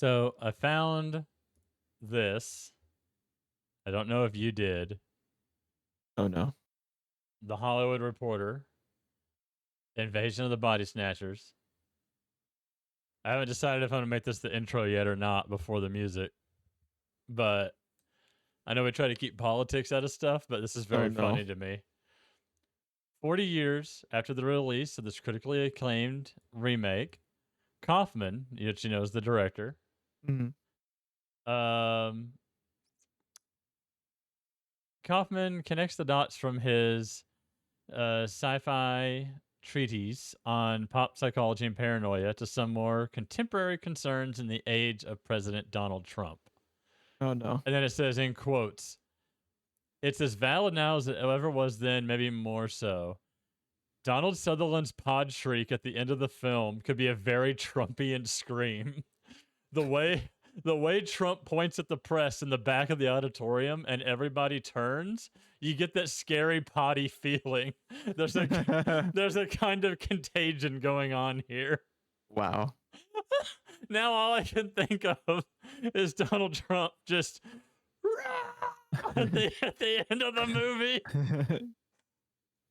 So I found this. I don't know if you did. Oh no. The Hollywood Reporter, Invasion of the Body Snatchers. I haven't decided if I'm going to make this the intro yet or not before the music. But I know we try to keep politics out of stuff, but this is very funny to me. 40 years after the release of this critically acclaimed remake, Kaufman, which you know is the director, Kaufman connects the dots from his sci-fi treatise on pop psychology and paranoia to some more contemporary concerns in the age of President Donald Trump. Oh no. And then it says in quotes, "It's as valid now as it ever was then, maybe more so. Donald Sutherland's pod shriek at the end of the film could be a very Trumpian scream. The way Trump points at the press in the back of the auditorium and everybody turns, you get that scary potty feeling. There's a kind of contagion going on here." Wow. Now all I can think of is Donald Trump just at the end of the movie.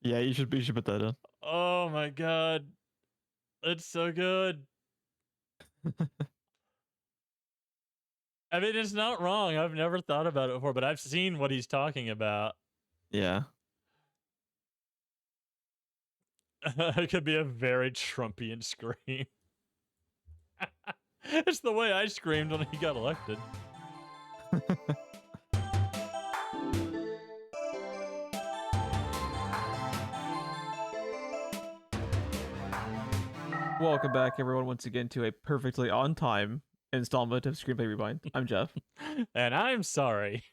Yeah, you should put that in. Oh my god. It's so good. I mean, it's not wrong. I've never thought about it before, but I've seen what he's talking about. Yeah. It could be a very Trumpian scream. It's the way I screamed when he got elected. Welcome back, everyone, once again to a perfectly on time installment of Screenplay Rewind. I'm Geoff. And I'm sorry.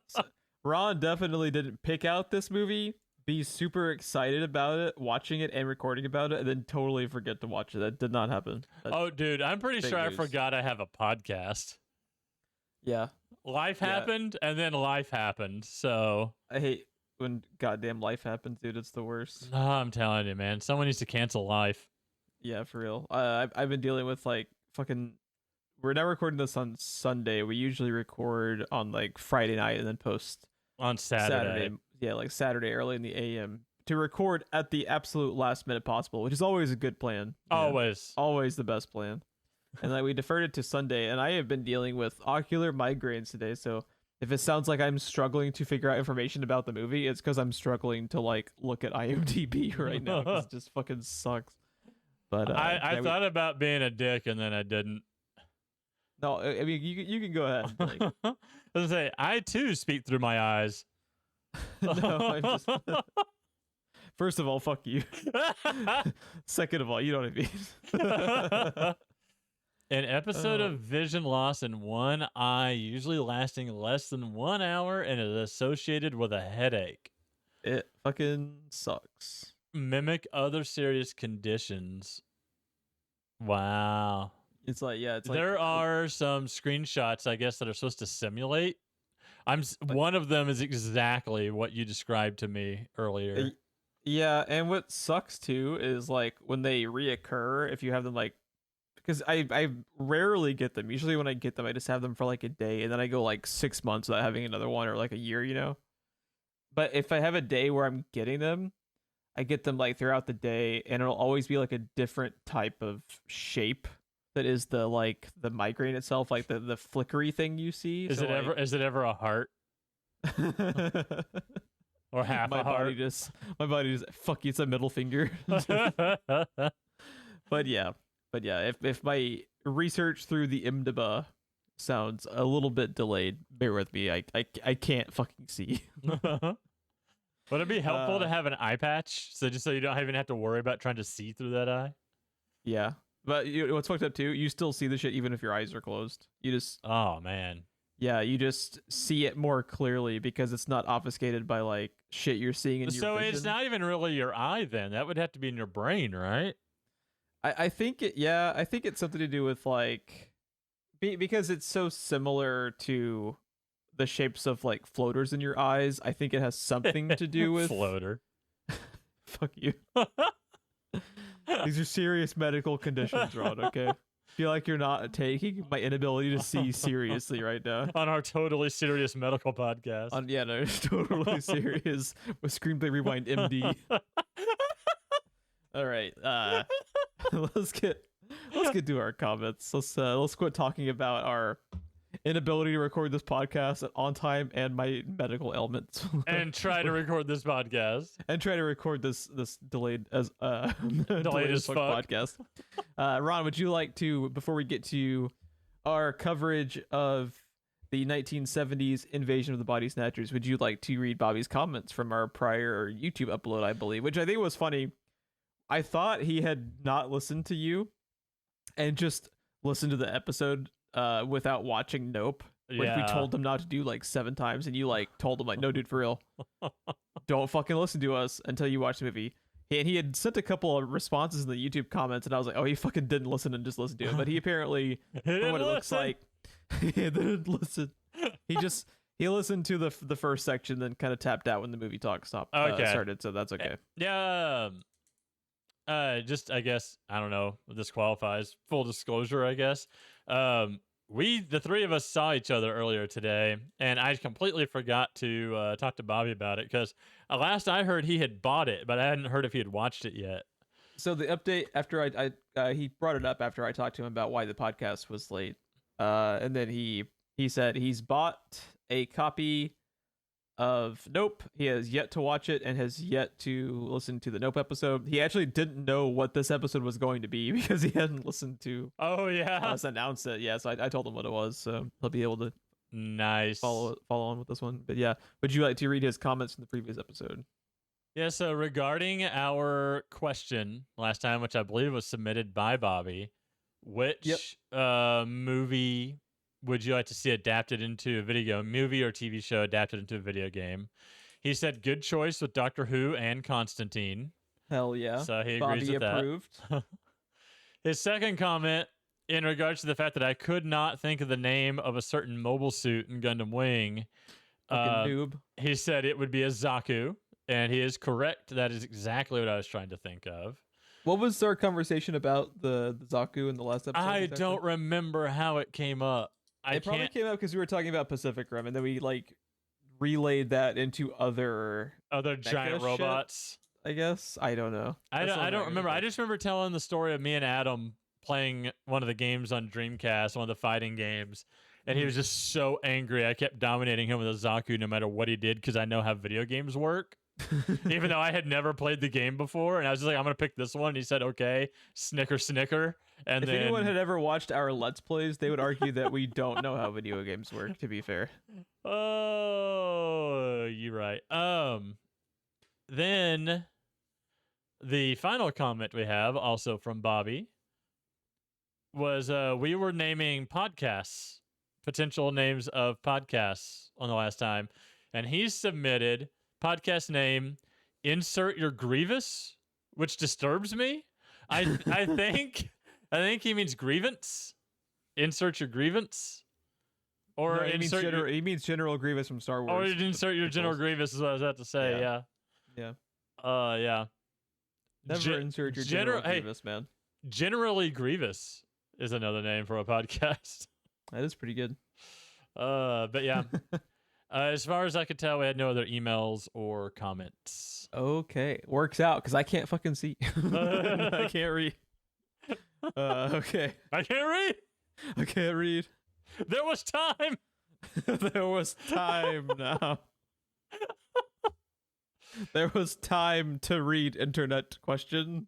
So, Ron definitely didn't pick out this movie, be super excited about it, watching it and recording about it, and then totally forget to watch it. That did not happen. Oh, dude, I'm pretty sure I forgot I have a podcast. Yeah. Life happened, and then life happened, so... I hate when goddamn life happens, dude. It's the worst. Oh, I'm telling you, man. Someone needs to cancel life. Yeah, for real. I've been dealing with, like, fucking... We're now recording this on Sunday. We usually record on, like, Friday night and then post... On Saturday. Yeah, like Saturday early in the AM to record at the absolute last minute possible, which is always a good plan. Always. Always the best plan. And then we deferred it to Sunday, and I have been dealing with ocular migraines today, so if it sounds like I'm struggling to figure out information about the movie, it's because I'm struggling to, like, look at IMDb right now, because it just fucking sucks. But I thought about being a dick, and then I didn't. No, I mean, you can go ahead. Like... I was gonna say, I too speak through my eyes. No, I'm just... First of all, fuck you. Second of all, you know what I mean. An episode of vision loss in one eye, usually lasting less than 1 hour, and is associated with a headache. It fucking sucks. Mimic other serious conditions. Wow. It's like, yeah, it's there are some screenshots, I guess, that are supposed to simulate. One of them is exactly what you described to me earlier. Yeah, and what sucks too is, like, when they reoccur, if you have them, like, because I rarely get them. Usually when I get them, I just have them for like a day, and then I go like 6 months without having another one, or like a year, you know. But if I have a day where I'm getting them, I get them like throughout the day, and it'll always be like a different type of shape. That is the migraine itself, like the flickery thing you see. Is it ever a heart? Or half a heart? My body just fuck you, it's a middle finger. But yeah, if my research through the IMDb sounds a little bit delayed, bear with me. I can't fucking see. Would it be helpful to have an eye patch, so you don't even have to worry about trying to see through that eye? Yeah. But what's fucked up too, you still see the shit even if your eyes are closed. You just... Oh, man. Yeah, you just see it more clearly because it's not obfuscated by, like, shit you're seeing in your vision. So it's not even really your eye then. That would have to be in your brain, right? I think it's something to do with, like... Because it's so similar to the shapes of, like, floaters in your eyes, I think it has something to do with... Floater. Fuck you. These are serious medical conditions, Ron, okay? feel like you're not taking my inability to see seriously right now. On our totally serious medical podcast. Yeah, no, it's totally serious with Screenplay Rewind MD. All right, let's get to our comments. Let's quit talking about our inability to record this podcast on time and my medical ailments, and try to record this podcast. And try to record this delayed as delayed as fuck podcast. Ron, would you like to, before we get to our coverage of the 1970s invasion of the Body Snatchers, would you like to read Bobby's comments from our prior YouTube upload, I believe, which I think was funny. I thought he had not listened to you and just listened to the episode without watching Nope. Like we told him not to do like 7 times, and you like told him like, no, dude, for real, don't fucking listen to us until you watch the movie. And he had sent a couple of responses in the YouTube comments, and I was like, oh, he fucking didn't listen and just listened to it. But he apparently, from what it looks like, he didn't listen. He listened to the first section, then kind of tapped out when the movie talk started. So that's okay. Yeah. Just I guess I don't know. This qualifies. Full disclosure, I guess. The 3 of us saw each other earlier today, and I completely forgot to talk to Bobby about it because last I heard he had bought it, but I hadn't heard if he had watched it yet. So the update after he brought it up after I talked to him about why the podcast was late, and then he said he's bought a copy of Nope. He has yet to watch it and has yet to listen to the Nope episode. He actually didn't know what this episode was going to be because he hadn't listened to us announce it. Yeah, so I told him what it was, so he'll be able to follow on with this one. But yeah, would you like to read his comments from the previous episode? Yeah, so regarding our question last time, which I believe was submitted by Bobby, which movie would you like to see adapted into a video movie or TV show adapted into a video game? He said good choice with Doctor Who and Constantine. Hell yeah. So he agrees with approved. That. His second comment in regards to the fact that I could not think of the name of a certain mobile suit in Gundam Wing. Noob. He said it would be a Zaku, and he is correct. That is exactly what I was trying to think of. What was our conversation about the Zaku in the last episode? I don't remember how it came up. It probably came up because we were talking about Pacific Rim, and then we like relayed that into other giant robots. I guess I don't know. I don't remember. I just remember telling the story of me and Adam playing one of the games on Dreamcast, one of the fighting games, and he was just so angry. I kept dominating him with a Zaku no matter what he did because I know how video games work. Even though I had never played the game before, and I was just like, I'm gonna pick this one. And he said, "Okay, snicker." And if anyone had ever watched our Let's Plays, they would argue that we don't know how video games work. To be fair. Oh, you're right. Then the final comment we have, also from Bobby, was we were naming podcasts, potential names of podcasts on the last time, and he submitted podcast name insert your grievous, which disturbs me. I think he means grievance. Insert your grievance, or no, he means General Grievous from Star Wars. Or insert your General Grievous is what I was about to say. Yeah. Yeah. Never insert your General Grievous, man. Generally Grievous is another name for a podcast. That is pretty good. But yeah. As far as I could tell, we had no other emails or comments. Okay. Works out, because I can't fucking see. I can't read. Okay. I can't read. I can't read. There was time. There was time now. There was time to read internet questions.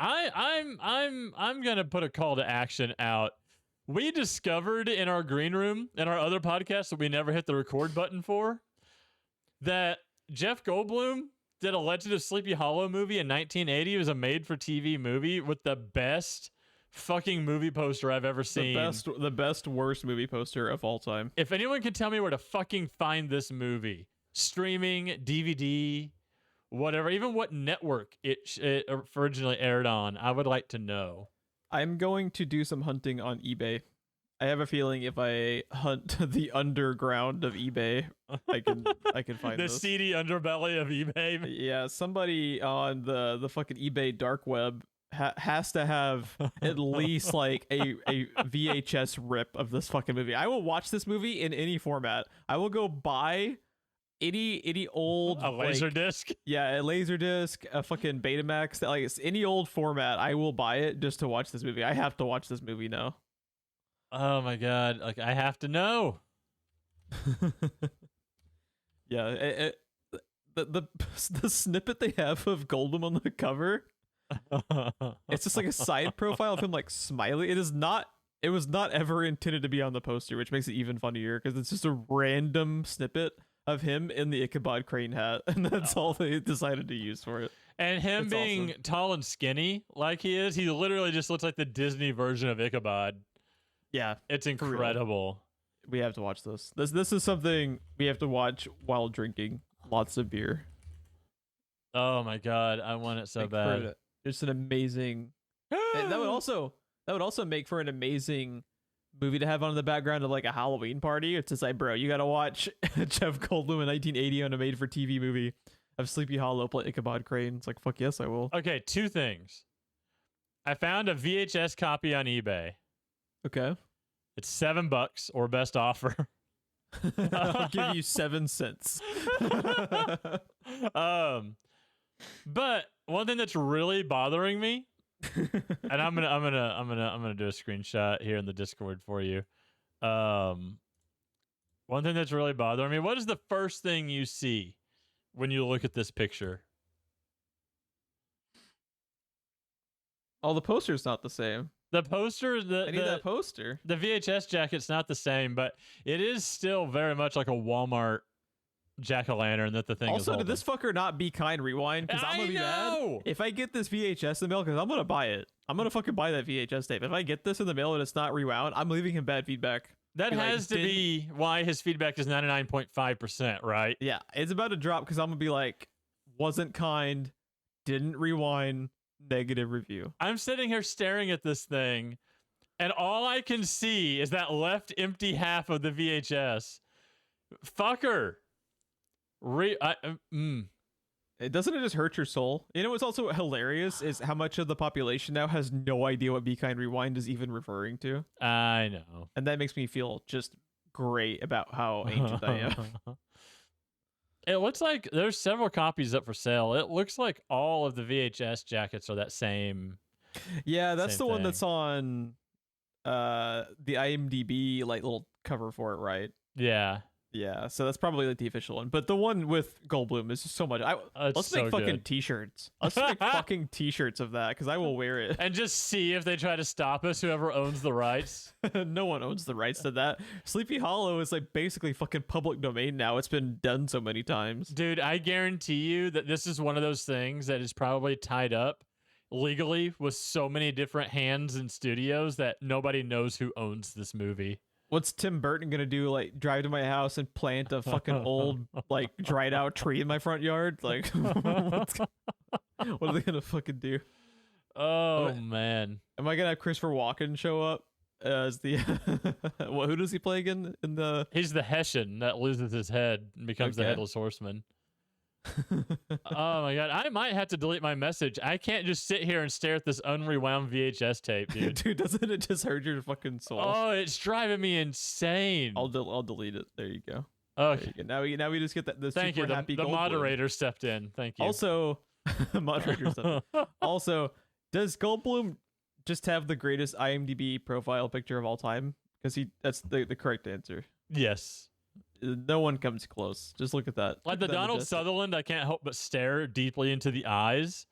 I'm gonna put a call to action out. We discovered in our green room and our other podcasts that we never hit the record button for, that Jeff Goldblum did a Legend of Sleepy Hollow movie in 1980. It was a made-for-TV movie with the best fucking movie poster I've ever seen. The best worst movie poster of all time. If anyone can tell me where to fucking find this movie, streaming, DVD, whatever, even what network it originally aired on, I would like to know. I'm going to do some hunting on eBay. I have a feeling if I hunt the underground of eBay, I can find the this. seedy underbelly of eBay. Yeah, somebody on the fucking eBay dark web has to have at least like a VHS rip of this fucking movie. I will watch this movie in any format. I will go buy any old A laser like, disc. yeah, a laser disc, a fucking Betamax, like it's any old format. I will buy it just to watch this movie. I have to watch this movie now. Oh my god! Like I have to know. Yeah, the snippet they have of Goldblum on the cover, it's just like a side profile of him like smiling. It is not. It was not ever intended to be on the poster, which makes it even funnier because it's just a random snippet of him in the Ichabod Crane hat, and that's all they decided to use for it. And him That's being awesome. tall and skinny like he is, he literally just looks like the Disney version of Ichabod. Yeah, It's real. incredible. we have to watch this. This is something we have to watch while drinking lots of beer. Oh my god, I want it so Make for bad. It's an amazing. And that would also make for an amazing movie to have on in the background of like a Halloween party. It's just like, bro, you gotta watch Jeff Goldblum in 1980 on a made-for-TV movie of Sleepy Hollow play Ichabod Crane. It's like, fuck yes, I will. Okay, two things. I found a VHS copy on eBay. Okay, It's $7 or best offer. I'll give you 7 cents. But one thing that's really bothering me, and I'm gonna do a screenshot here in the Discord for you. One thing that's really bothering me. What is the first thing you see when you look at this picture? Oh, the poster's not the same. The poster, I need that poster. the VHS jacket's not the same, but it is still very much like a Walmart jack-o'-lantern that the thing is Also, holding. did this fucker not be kind rewind? Because I'm I gonna be know! mad if I get this VHS in the mail. Because I'm gonna buy it. I'm gonna fucking buy that VHS tape. If I get this in the mail and it's not rewound, I'm leaving him bad feedback. That Be like, has to be why his feedback is 99.5%, right? Yeah, it's about to drop because I'm gonna be like, wasn't kind, didn't rewind, negative review. I'm sitting here staring at this thing, and all I can see is that left empty half of the VHS. Fucker. It doesn't it just hurt your soul? You know what's also hilarious is how much of the population now has no idea what Be Kind Rewind is even referring to. I know. And that makes me feel just great about how ancient I am. It looks like there's several copies up for sale. It looks like all of the VHS jackets are that same. Yeah, that's Same the one thing. that's on the IMDb like little cover for it, right? Yeah. Yeah, so that's probably like the official one. But the one with Goldblum is just so much. It's Let's so make fucking good. t-shirts. Let's make fucking t-shirts of that because I will wear it. And just see if they try to stop us, whoever owns the rights. No one owns the rights to that. Sleepy Hollow is like basically fucking public domain now. It's been done so many times. Dude, I guarantee you that this is one of those things that is probably tied up legally with so many different hands and studios that nobody knows who owns this movie. What's Tim Burton gonna do? Like drive to my house and plant a fucking old like dried out tree in my front yard? Like what are they gonna fucking do? Oh, What? man. Am I gonna have Christopher Walken show up as the who does he play again in the He's the Hessian that loses his head and becomes the Okay. Headless Horseman. Oh, my God. I might have to delete my message. I can't just sit here and stare at this unrewound VHS tape, dude. dude? Doesn't it just hurt your fucking soul? Oh, it's driving me insane. I'll delete it. There you go. Okay. There you go. Now we just get that the Thank you. super The happy Goldblum. moderator stepped in. Thank you. Also, moderator stuff. Also, does Goldblum just have the greatest IMDb profile picture of all time? Because that's the correct answer. Yes. No one comes close. Just look at that. Like Look the at that Donald majestic- Sutherland, I can't help but stare deeply into the eyes.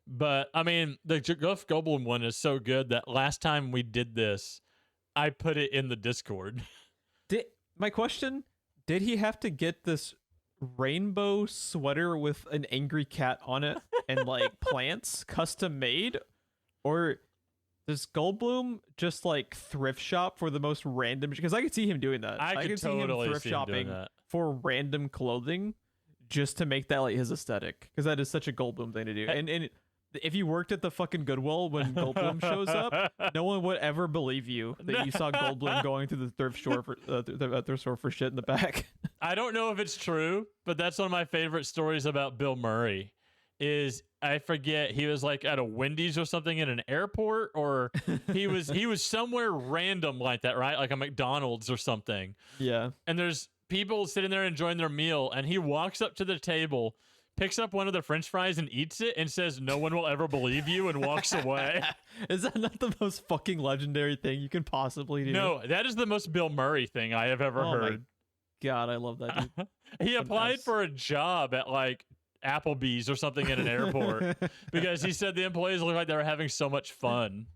But I mean, the Geoff Goldblum one is so good that last time we did this, I put it in the Discord. My question: did he have to get this rainbow sweater with an angry cat on it and like plants custom made, or does Goldblum just like thrift shop for the most random? Because I could see him doing that. I could see him totally thrift see him doing shopping that. for random clothing just to make that like his aesthetic. Because that is such a Goldblum thing to do. And if you worked at the fucking Goodwill when Goldblum shows up, no one would ever believe you that you saw Goldblum going through the thrift store for the thrift store for shit in the back. I don't know if it's true, but that's one of my favorite stories about Bill Murray. is I forget, he was like at a Wendy's or something in an airport, or he was somewhere random like that, right? Like a McDonald's or something. Yeah. And there's people sitting there enjoying their meal, and he walks up to the table, picks up one of the French fries and eats it, and says, "No one will ever believe you," and walks away. Is that not the most fucking legendary thing you can possibly do? No, that is the most Bill Murray thing I have ever heard. My God, I love that dude. He applied for a job at like Applebee's or something in an airport because he said the employees looked like they were having so much fun.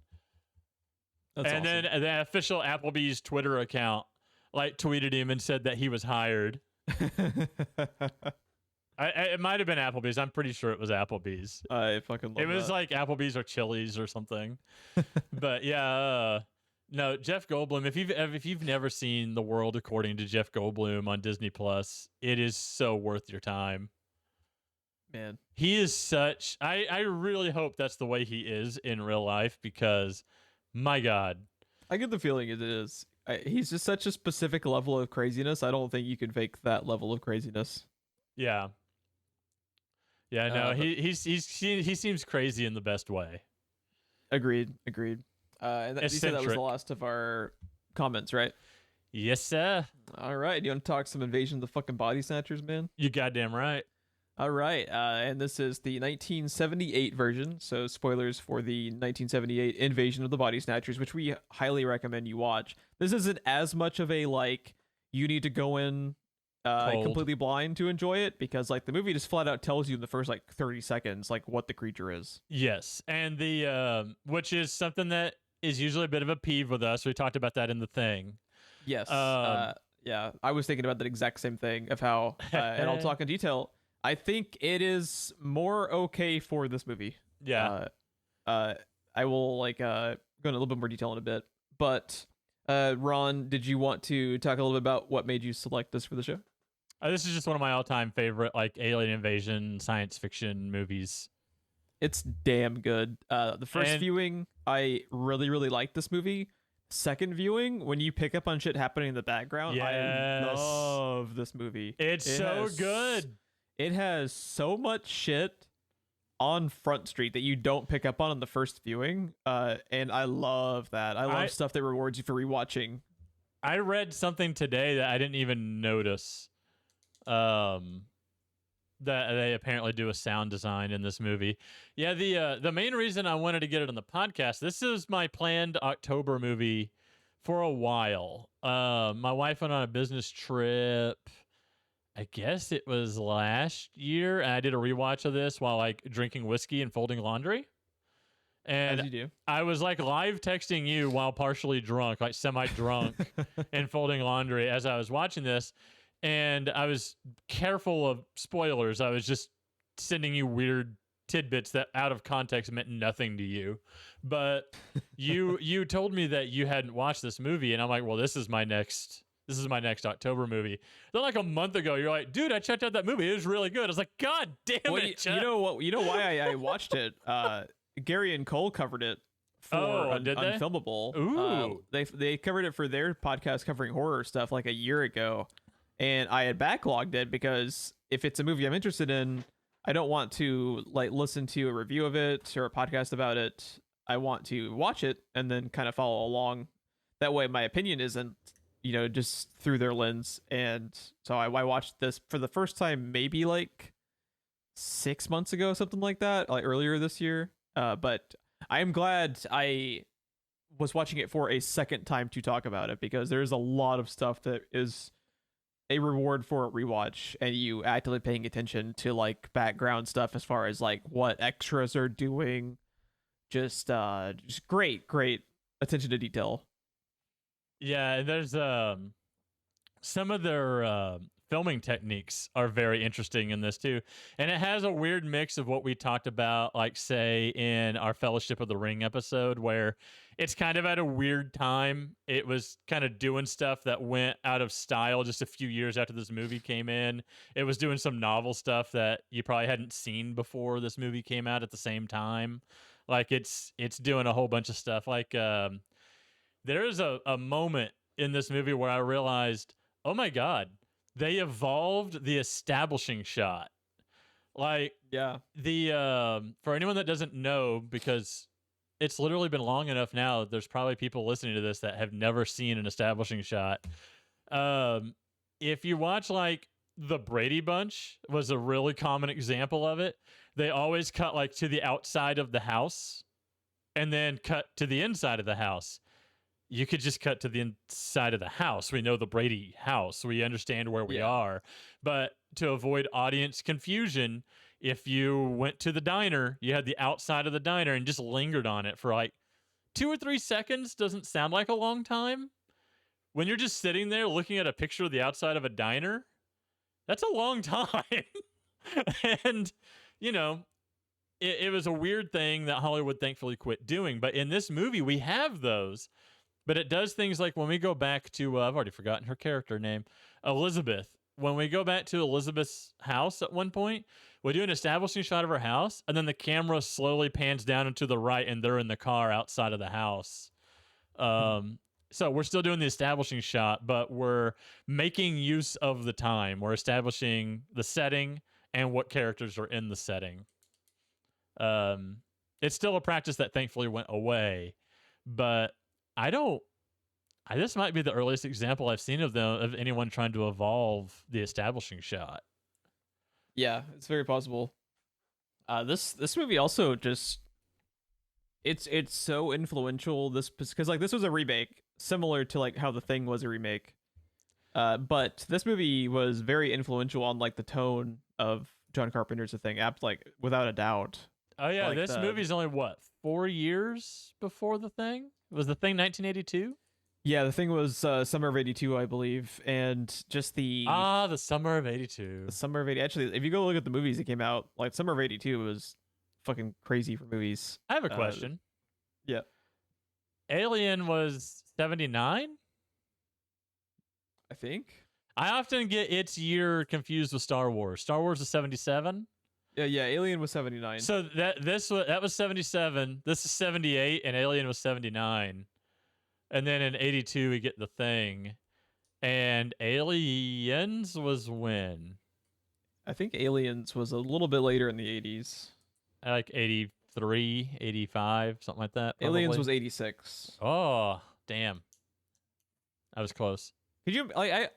That's and awesome. then the official Applebee's Twitter account like tweeted him and said that he was hired. It might have been Applebee's. I'm pretty sure it was Applebee's. I fucking love It was that. like Applebee's or Chili's or something. But yeah, no, Jeff Goldblum. If you've never seen The World According to Jeff Goldblum on Disney Plus, it is so worth your time. Man, He is such. I really hope that's the way he is in real life, because, my God, I get the feeling it is. He's just such a specific level of craziness. I don't think you can fake that level of craziness. yeah, no, but- he seems crazy in the best way. Agreed. And you said that was Eccentric. the last of our comments, right? Yes, sir. All right. Do you want to talk some Invasion of the fucking Body Snatchers, man? You goddamn right. All right. And this is the 1978 version. So spoilers for the 1978 Invasion of the Body Snatchers, which we highly recommend you watch. This isn't as much of a like you need to go in Cold. completely blind to enjoy it, because like the movie just flat out tells you in the first like 30 seconds like what the creature is. Yes, and the which is something that is usually a bit of a peeve with us. We talked about that in the thing. Yes. Um, Yeah. I was thinking about that exact same thing of how, and I'll talk in detail. I think it is more okay for this movie. Yeah. I will like go into a little bit more detail in a bit. But Ron, did you want to talk a little bit about what made you select this for the show? This is just one of my all-time favorite like alien invasion science fiction movies. It's damn good. The first And- viewing, I really, really liked this movie. Second viewing, when you pick up on shit happening in the background, I Yes. love this movie. It's It so has- good. It has so much shit on Front Street that you don't pick up on the first viewing, and I love that. I love stuff that rewards you for rewatching. I read something today that I didn't even notice. That they apparently do a sound design in this movie. Yeah, the main reason I wanted to get it on the podcast, this is my planned October movie for a while. My wife went on a business trip. I guess it was last year, and I did a rewatch of this while like drinking whiskey and folding laundry. As And you do. I was like live texting you while partially drunk, like semi-drunk, and folding laundry as I was watching this. And I was careful of spoilers. I was just sending you weird tidbits that out of context meant nothing to you. But you told me that you hadn't watched this movie, and I'm like, well, this is my next October movie. Then like a month ago, you're like, dude, I checked out that movie. It was really good. I was like, God damn Well, it. you Jeff. know what? You know why I watched it? Gary and Cole covered it for did they? Unfilmable. Ooh. They covered it for their podcast covering horror stuff like a year ago, and I had backlogged it because if it's a movie I'm interested in, I don't want to like listen to a review of it or a podcast about it. I want to watch it and then kind of follow along. That way, my opinion isn't, just through their lens. And so I watched this for the first time, maybe like 6 months ago, something like that, like earlier this year. But I am glad I was watching it for a second time to talk about it, because there's a lot of stuff that is a reward for a rewatch, and you actively paying attention to like background stuff as far as like what extras are doing. Just great attention to detail. Yeah, and there's some of their filming techniques are very interesting in this too. And it has a weird mix of what we talked about, like say in our Fellowship of the Ring episode, where it's kind of at a weird time. It was kind of doing stuff that went out of style just a few years after this movie came in. It was doing some novel stuff that you probably hadn't seen before this movie came out at the same time. Like it's doing a whole bunch of stuff. Like there is a moment in this movie where I realized, oh my God, they evolved the establishing shot Like Yeah. the for anyone that doesn't know, because it's literally been long enough now, there's probably people listening to this that have never seen an establishing shot. If you watch like the Brady Bunch was a really common example of it. They always cut like to the outside of the house and then cut to the inside of the house. You could just cut to the inside of the house. We know the Brady house. We understand where we are. But to avoid audience confusion, if you went to the diner, you had the outside of the diner and just lingered on it for like 2 or 3 seconds. Doesn't sound like a long time. When you're just sitting there looking at a picture of the outside of a diner, that's a long time. And, you know, it was a weird thing that Hollywood thankfully quit doing. But in this movie, we have those. But it does things like when we go back to, I've already forgotten her character name, Elizabeth. When we go back to Elizabeth's house at one point, we do an establishing shot of her house, and then the camera slowly pans down and to the right, and they're in the car outside of the house. So we're still doing the establishing shot, but we're making use of the time. We're establishing the setting and what characters are in the setting. It's still a practice that thankfully went away, but this might be the earliest example I've seen of anyone trying to evolve the establishing shot. Yeah, it's very possible. This movie also just it's so influential. Because like this was a remake, similar to like how The Thing was a remake. But this movie was very influential on like the tone of John Carpenter's The Thing, like without a doubt. Oh yeah, like this movie's only what, 4 years before The Thing? Was The Thing 1982? Yeah, The Thing was summer of '82, I believe, and just the summer of '82. The summer of '80. Actually, if you go look at the movies that came out, like summer of '82 was fucking crazy for movies. I have a question. Yeah, Alien was 79. I think. I often get its year confused with Star Wars. Star Wars is 77. Yeah. Alien was 79. So that was 77. This is 78, and Alien was 79. And then in 82 we get The Thing, and Aliens was when? I think Aliens was a little bit later in the 80s. Like 83, 85, something like that. Probably. Aliens was 86. Oh, damn. I was close. Could you like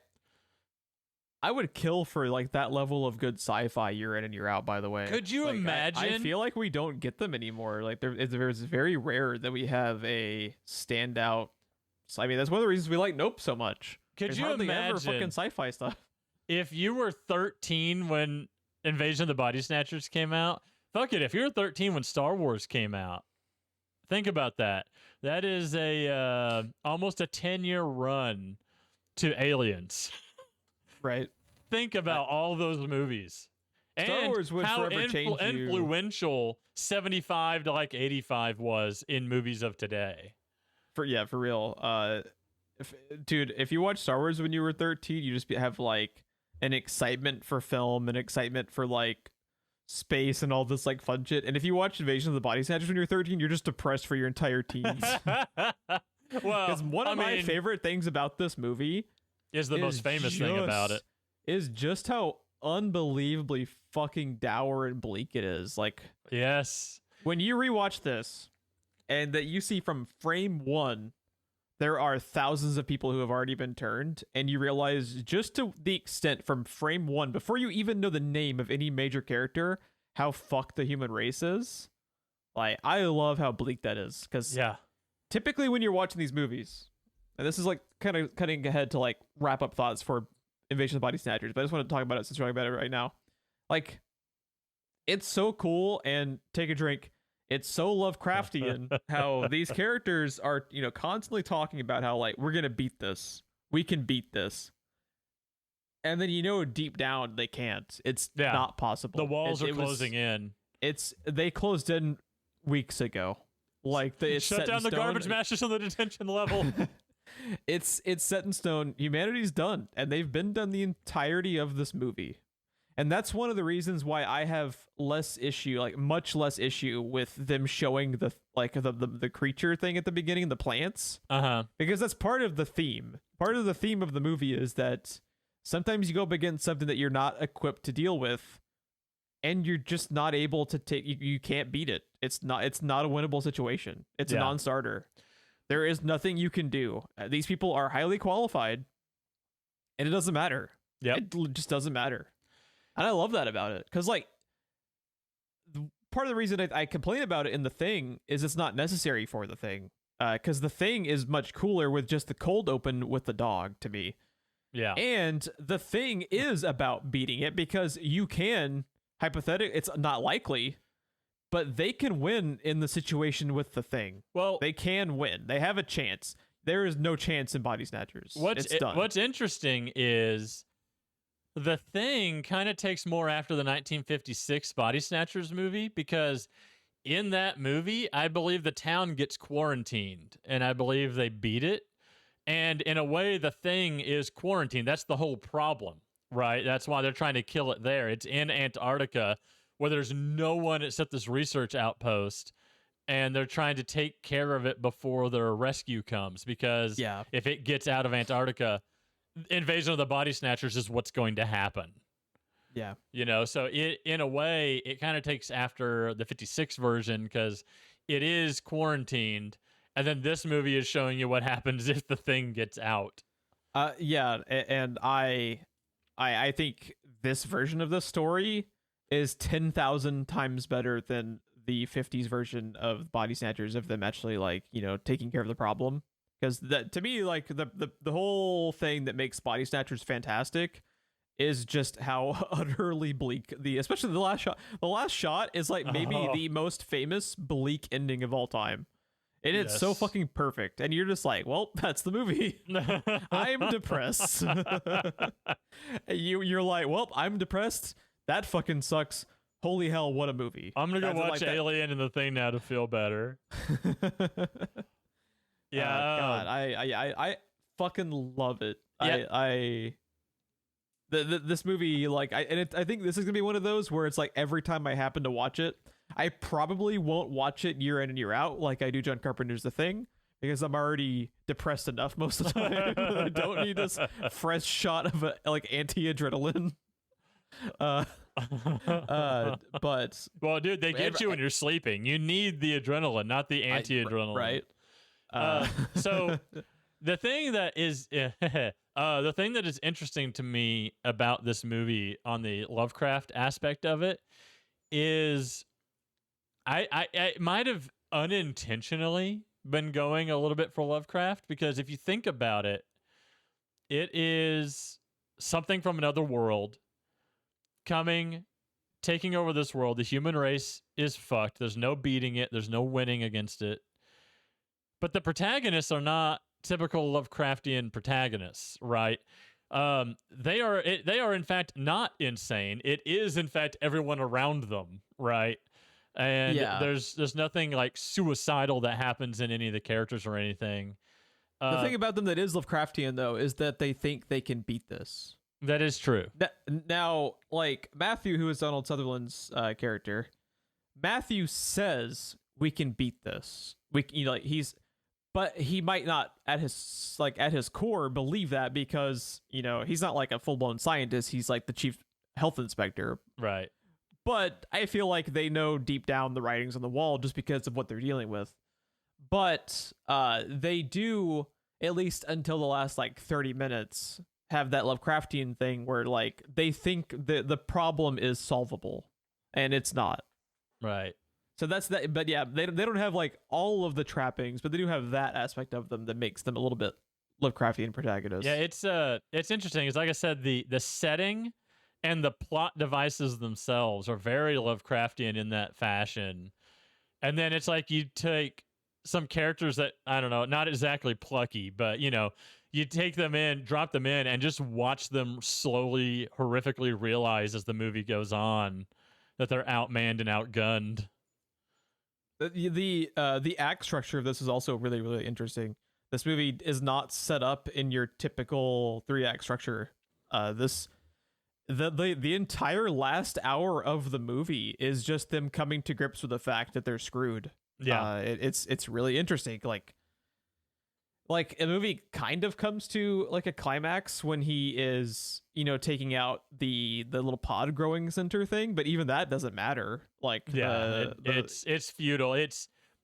I would kill for like that level of good sci-fi year in and year out, by the way. Could you imagine? I feel like we don't get them anymore. Like there's very rare that we have a standout. I mean, that's one of the reasons we like Nope so much. Could There's you imagine ever fucking sci-fi stuff? If you were 13 when Invasion of the Body Snatchers came out, fuck it. If you were 13 when Star Wars came out, think about that. That is a almost a 10-year run to Aliens. Right. Think about all those movies. Star Wars would how forever change you. Influential 75 to like 85 was in movies of today. For real. If you watch Star Wars when you were 13, you just have like an excitement for film, an excitement for like space and all this like fun shit. And if you watch Invasion of the Body Snatchers when you're 13, you're just depressed for your entire teens. Well, because one of my favorite things about this movie is the most famous thing about it is just how unbelievably fucking dour and bleak it is. Like, yes, when you rewatch this and that you see from frame one, there are thousands of people who have already been turned, and you realize just to the extent from frame one, before you even know the name of any major character, how fucked the human race is. Like, I love how bleak that is, because typically when you're watching these movies, and this is like kind of cutting ahead to like wrap up thoughts for Invasion of the Body Snatchers, but I just want to talk about it since we're talking about it right now. Like, it's so cool, and take a drink. It's so Lovecraftian how these characters are, constantly talking about how like, we're going to beat this. We can beat this. And then, deep down they can't. It's not possible. The walls are closing in. They closed in weeks ago. Like they shut down the garbage mashers on the detention level. It's set in stone. Humanity's done, and they've been done the entirety of this movie. And that's one of the reasons why I have much less issue with them showing the creature thing at the beginning, the plants. Because that's part of the theme. Part of the theme of the movie is that sometimes you go up against something that you're not equipped to deal with, and you're just not able to take. You can't beat it. It's not a winnable situation. It's a non-starter. There is nothing you can do. These people are highly qualified, and it doesn't matter. Yeah, it just doesn't matter. And I love that about it, because like part of the reason I complain about it in The Thing is it's not necessary for The Thing, because The Thing is much cooler with just the cold open with the dog to me. Yeah, and The Thing is about beating it, because you can hypothetically, it's not likely, but they can win in the situation with The Thing. Well, they can win. They have a chance. There is no chance in Body Snatchers. It's done. What's interesting is The Thing kind of takes more after the 1956 Body Snatchers movie, because in that movie, I believe the town gets quarantined, and I believe they beat it. And in a way, The Thing is quarantined. That's the whole problem, right? That's why they're trying to kill it there. It's in Antarctica, where there's no one except this research outpost, and they're trying to take care of it before their rescue comes, because if it gets out of Antarctica, invasion of the Body Snatchers is what's going to happen. Yeah. You know, so in a way, it kind of takes after the 56 version, because it is quarantined, and then this movie is showing you what happens if the Thing gets out. And I think this version of the story is 10,000 times better than the 50s version of Body Snatchers, of them actually, like, you know, taking care of the problem. Because that, to me, like, the whole thing that makes Body Snatchers fantastic is just how utterly bleak especially the last shot. The last shot is like maybe the most famous bleak ending of all time. And it's so fucking perfect. And you're just like, well, that's the movie. I'm depressed. You're like, well, I'm depressed. That fucking sucks. Holy hell, what a movie. I'm going to go watch Alien and The Thing now to feel better. God, I fucking love it. Yeah. This movie, like, I think this is gonna be one of those where it's like every time I happen to watch it, I probably won't watch it year in and year out like I do John Carpenter's The Thing, because I'm already depressed enough most of the time. I don't need this fresh shot of like anti-adrenaline. But well, dude, they get you when you're sleeping. You need the adrenaline, not the anti-adrenaline, right? So the thing that is the thing that is interesting to me about this movie on the Lovecraft aspect of it is I might have unintentionally been going a little bit for Lovecraft, because if you think about it, it is something from another world coming, taking over this world. The human race is fucked. There's no beating it. There's no winning against it. But the protagonists are not typical Lovecraftian protagonists, right? They are in fact not insane. It is in fact everyone around them, right? And there's nothing like suicidal that happens in any of the characters or anything. The thing about them that is Lovecraftian, though, is that they think they can beat this. That is true. Now, like Matthew, who is Donald Sutherland's character, Matthew says we can beat this. But he might not at his core believe that, because, you know, he's not like a full-blown scientist. He's like the chief health inspector. Right. But I feel like they know deep down the writings on the wall just because of what they're dealing with. But they do, at least until the last like 30 minutes, have that Lovecraftian thing where like they think the problem is solvable, and it's not. Right. So that's that. But yeah, they don't have like all of the trappings, but they do have that aspect of them that makes them a little bit Lovecraftian protagonists. Yeah, it's interesting. It's like I said, the setting and the plot devices themselves are very Lovecraftian in that fashion. And then it's like you take some characters that, I don't know, not exactly plucky, but, you know, you take them in, drop them in, and just watch them slowly, horrifically realize as the movie goes on that they're outmanned and outgunned. The act structure of this is also really, really interesting. This movie is not set up in your typical 3-act structure. The entire last hour of the movie is just them coming to grips with the fact that they're screwed. Yeah, it's really interesting. Like like a movie kind of comes to like a climax when he is, taking out the little pod growing center thing, but even that doesn't matter. Like, it's futile.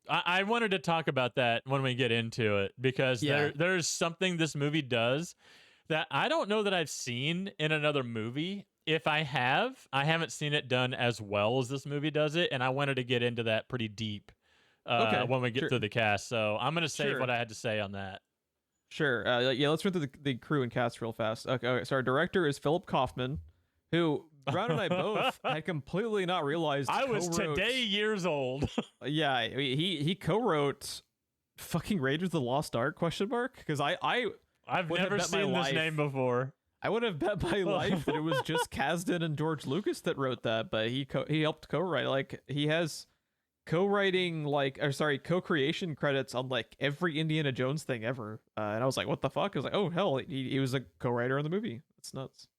I wanted to talk about that when we get into it, because there's something this movie does that I don't know that I've seen in another movie. If I haven't seen it done as well as this movie does it, and I wanted to get into that pretty deep when we get through the cast. So I'm going to save what I had to say on that. Sure. Let's run through the crew and cast real fast. Okay, so our director is Philip Kaufman, who Brown and I both had completely not realized I was today years old. Yeah, he co-wrote fucking Raiders of the Lost Ark ? Because I've never seen this name before. I would have bet my life that it was just Kasdan and George Lucas that wrote that, but he helped co-write. Like, he has co-creation credits on like every Indiana Jones thing ever. And I was like, what the fuck? I was like, oh hell, he was a co-writer on the movie. It's nuts.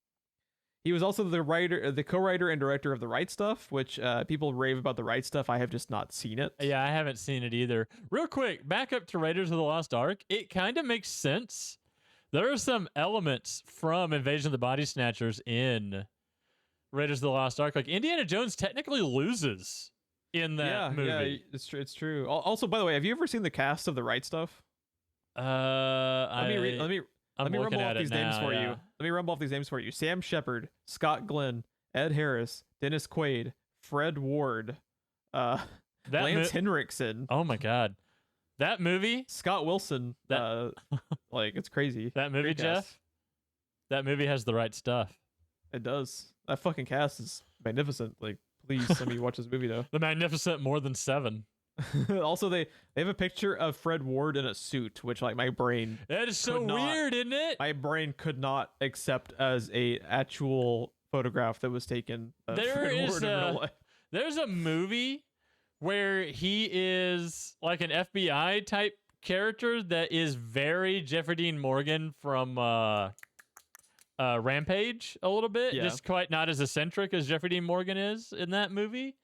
He was also the co-writer and director of The Right Stuff, which people rave about The Right Stuff. I have just not seen it. Yeah, I haven't seen it either. Real quick, back up to Raiders of the Lost Ark. It kind of makes sense. There are some elements from Invasion of the Body Snatchers in Raiders of the Lost Ark. Like, Indiana Jones technically loses in that movie. Yeah, it's true. Also, by the way, have you ever seen the cast of The Right Stuff? Let me rumble off these names for you. Let me rumble off these names for you. Sam Shepard, Scott Glenn, Ed Harris, Dennis Quaid, Fred Ward, Lance Henriksen. Oh my God. That movie? Scott Wilson. Like, it's crazy. That movie, Great Geoff? cast. That movie has the right stuff. It does. That fucking cast is magnificent. Like, please let me watch this movie, though. The Magnificent More Than Seven. Also, they have a picture of Fred Ward in a suit, which, like, my brain... That is so weird, isn't it? My brain could not accept as a actual photograph that was taken of Fred Ward in real life. There's a movie where he is like an FBI type character that is very Jeffrey Dean Morgan from Rampage a little bit. Just quite not as eccentric as Jeffrey Dean Morgan is in that movie.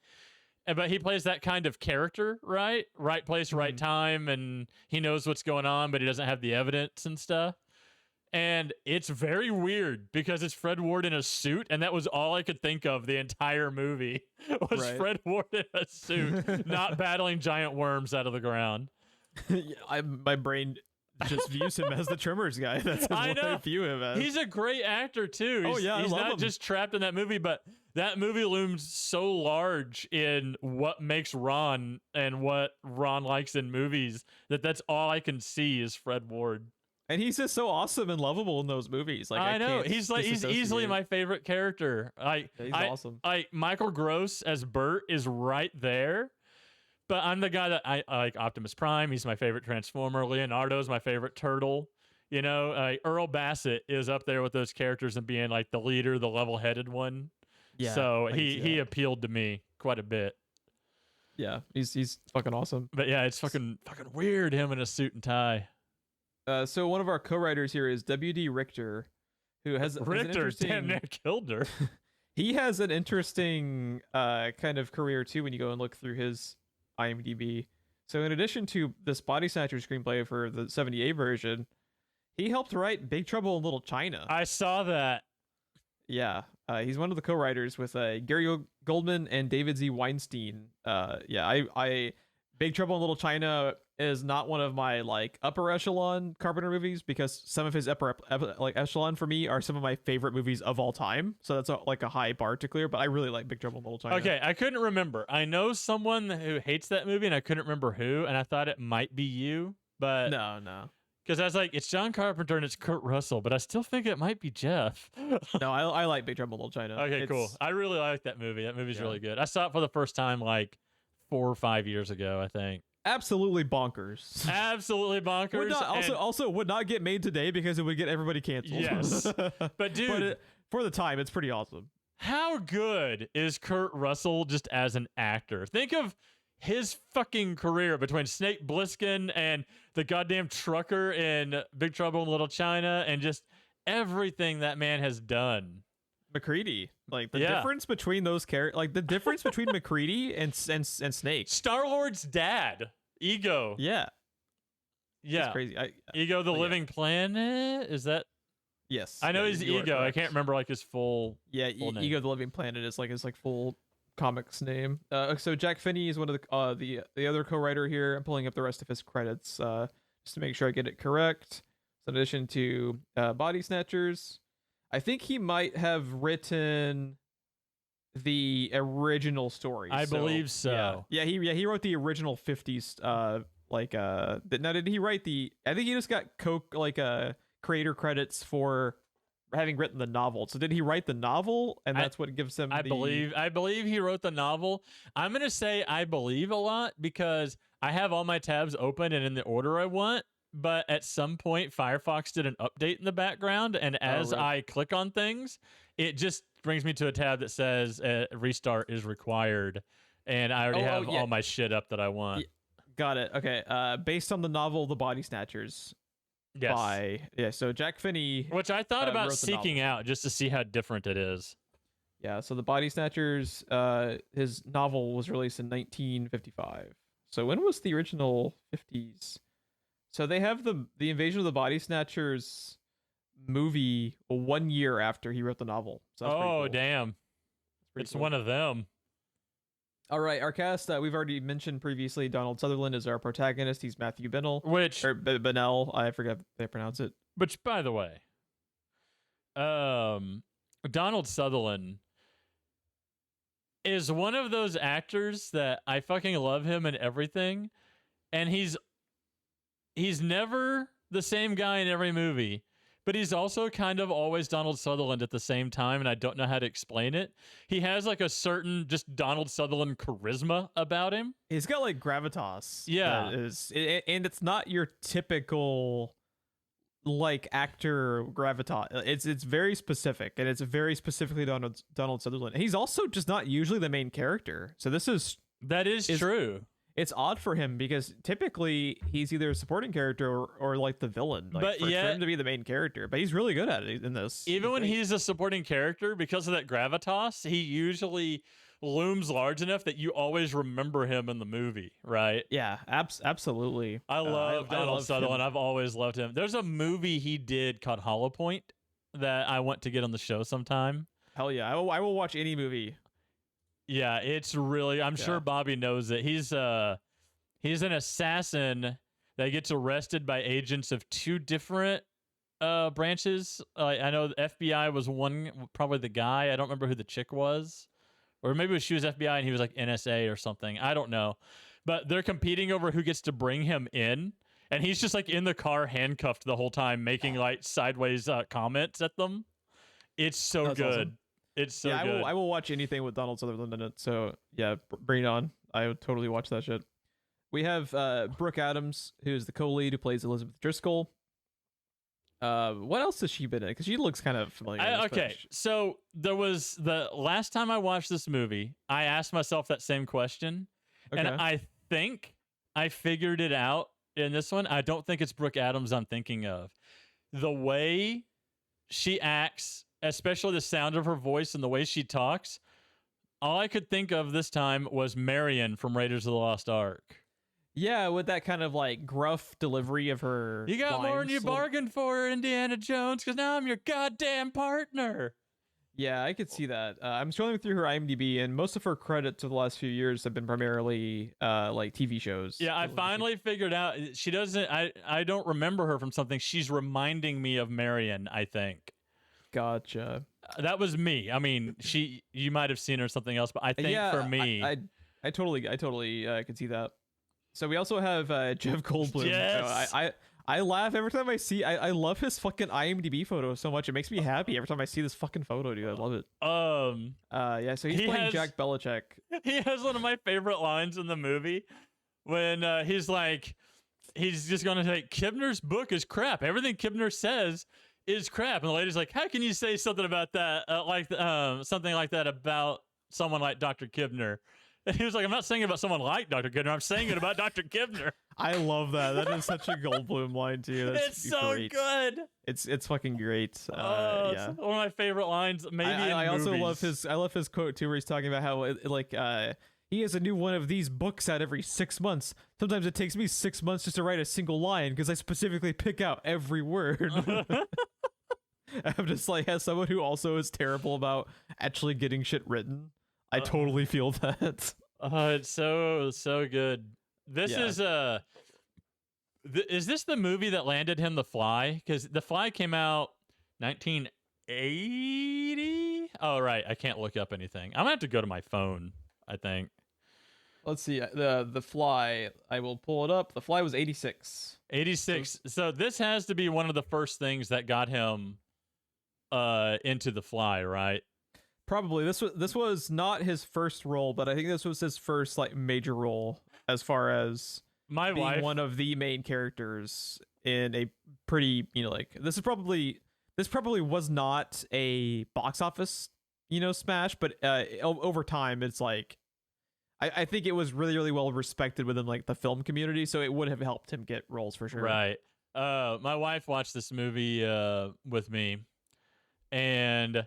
But he plays that kind of character, right? Right place, right time, and he knows what's going on, but he doesn't have the evidence and stuff. And it's very weird because it's Fred Ward in a suit, and that was all I could think of the entire movie was Fred Ward in a suit, not battling giant worms out of the ground. My brain just views him as the Tremors guy. That's what I view him as. He's a great actor too. He's not just trapped in that movie, but that movie looms so large in what makes Ron and what Ron likes in movies that's all I can see is Fred Ward. And he's just so awesome and lovable in those movies. Like, I know he's easily my favorite character. He's awesome. Michael Gross as Bert is right there. But I'm the guy that I like. Optimus Prime, he's my favorite Transformer. Leonardo's my favorite Turtle. Earl Bassett is up there with those characters and being like the leader, the level-headed one. Yeah. So he appealed to me quite a bit. Yeah, he's fucking awesome. But yeah, it's fucking weird, him in a suit and tie. So one of our co-writers here is W.D. Richter, who has an interesting... damn near killed her. He has an interesting kind of career too when you go and look through his IMDb. So in addition to this Body Snatchers screenplay for the 78 version, he helped write Big Trouble in Little China. I saw that. Yeah, he's one of the co-writers with Gary Goldman and David Z. Weinstein. I Big Trouble in Little China is not one of my like upper echelon Carpenter movies because some of his upper like echelon for me are some of my favorite movies of all time. So that's like a high bar to clear, but I really like Big Trouble in Little China. Okay, I couldn't remember. I know someone who hates that movie and I couldn't remember who, and I thought it might be you, but no. Because I was like, it's John Carpenter and it's Kurt Russell, but I still think it might be Geoff. No, I like Big Trouble in Little China. Okay, cool. I really like that movie. That movie's really good. I saw it for the first time like 4 or 5 years ago, I think. Absolutely bonkers. Absolutely bonkers. Would not, also would not get made today because it would get everybody canceled. Yes. But dude, for the time, it's pretty awesome. How good is Kurt Russell just as an actor? Think of his fucking career between Snake Plissken and the goddamn trucker in Big Trouble in Little China and just everything that man has done. McCready, like the difference between those characters, like the difference between McCready and Snake. Star-Lord's dad, Ego. Yeah. Yeah. It's crazy. Ego the but yeah. Living Planet? Is that? Yes. I know yeah, he's you are Ego. I correct. can't remember like his full. Yeah, full name. Ego the Living Planet is like his like full comics name. So Jack Finney is one of the other co-writer here. I'm pulling up the rest of his credits just to make sure I get it correct. So in addition to Body Snatchers, I think he might have written the original story. I believe so. Yeah, he wrote the original 50s now did he write I think he just got creator credits for having written the novel. So did he write the novel and that's what gives him I believe he wrote the novel. I'm going to say I believe a lot because I have all my tabs open and in the order I want, but at some point Firefox did an update in the background, and as I click on things, it just brings me to a tab that says restart is required, and I already have all my shit up that I want. Got it. Okay. Based on the novel The Body Snatchers. Yes. So Jack Finney, which I thought about seeking out just to see how different it is. Yeah, so The Body Snatchers, his novel was released in 1955. So when was the original 50s? So they have the Invasion of the Body Snatchers movie 1 year after he wrote the novel. So that's pretty cool. Damn. It's cool. One of them. All right, our cast, we've already mentioned previously, Donald Sutherland is our protagonist. He's Matthew Bennell. Bennell, I forget how they pronounce it. Which, by the way, Donald Sutherland is one of those actors that I fucking love him and everything, and he's never the same guy in every movie, but he's also kind of always Donald Sutherland at the same time, and I don't know how to explain it. He has like a certain just Donald Sutherland charisma about him. He's got like gravitas. Yeah. And it's not your typical like actor gravitas. It's very specific, and it's very specifically Donald Sutherland. He's also just not usually the main character. So that is true. It's odd for him because typically he's either a supporting character or like the villain. Like for him to be the main character, but he's really good at it in this. Even when he's a supporting character, because of that gravitas, he usually looms large enough that you always remember him in the movie, right? Yeah, absolutely. I love Donald Sutherland. I've always loved him. There's a movie he did called Hollow Point that I want to get on the show sometime. Hell yeah, I will watch any movie. Yeah, it's really. I'm sure Bobby knows it. He's an assassin that gets arrested by agents of two different branches. I know the FBI was one, probably the guy. I don't remember who the chick was, or maybe she was FBI and he was like NSA or something. I don't know, but they're competing over who gets to bring him in, and he's just like in the car handcuffed the whole time, making like sideways comments at them. It's so good. Awesome. It's so good. I will watch anything with Donald Sutherland in it. So yeah, bring it on. I would totally watch that shit. We have Brooke Adams, who's the co-lead, who plays Elizabeth Driscoll. What else has she been in? Because she looks kind of familiar. So there was the last time I watched this movie, I asked myself that same question, and I think I figured it out in this one. I don't think it's Brooke Adams I'm thinking of. The way she acts, especially the sound of her voice and the way she talks, all I could think of this time was Marion from Raiders of the Lost Ark. Yeah, with that kind of like gruff delivery of her. You got more than you bargained for, Indiana Jones, because now I'm your goddamn partner. Yeah, I could see that. I'm scrolling through her IMDb, and most of her credits of the last few years have been primarily like TV shows. Yeah, I finally figured out she doesn't. I don't remember her from something. She's reminding me of Marion, I think. Gotcha. That was me. I mean, you might have seen her something else, but I think for me, I totally could see that. So we also have Jeff Goldblum. Yes. I laugh every time I see. I love his fucking IMDb photo so much. It makes me happy every time I see this fucking photo, dude. I love it. Yeah. So he's playing Jack Belichick. He has one of my favorite lines in the movie when he's just gonna say Kibner's book is crap. Everything Kibner says is crap, and the lady's like, "How can you say something about that? Something like that about someone like Dr. Kibner?" And he was like, "I'm not saying it about someone like Dr. Kibner. I'm saying it about Dr. Kibner." I love that. That is such a Goldblum line too. That's it's so great. Good. It's fucking great. Yeah, it's one of my favorite lines. Maybe I also movies. love his quote too, where he's talking about how he has a new one of these books out every 6 months. Sometimes it takes me 6 months just to write a single line because I specifically pick out every word. I'm just like, as someone who also is terrible about actually getting shit written, I totally feel that. It's so good. This is is this the movie that landed him The Fly? Because The Fly came out 1980. Oh right, I can't look up anything. I'm gonna have to go to my phone, I think. Let's see. The Fly. I will pull it up. The Fly was 86. 86. So this has to be one of the first things that got him into The Fly, right? Probably. This was not his first role, but I think this was his first like major role as far as My being wife, one of the main characters in a pretty, like this probably was not a box office, smash, but over time it's like I think it was really, really well respected within like the film community, so it would have helped him get roles for sure. right? My wife watched this movie with me, and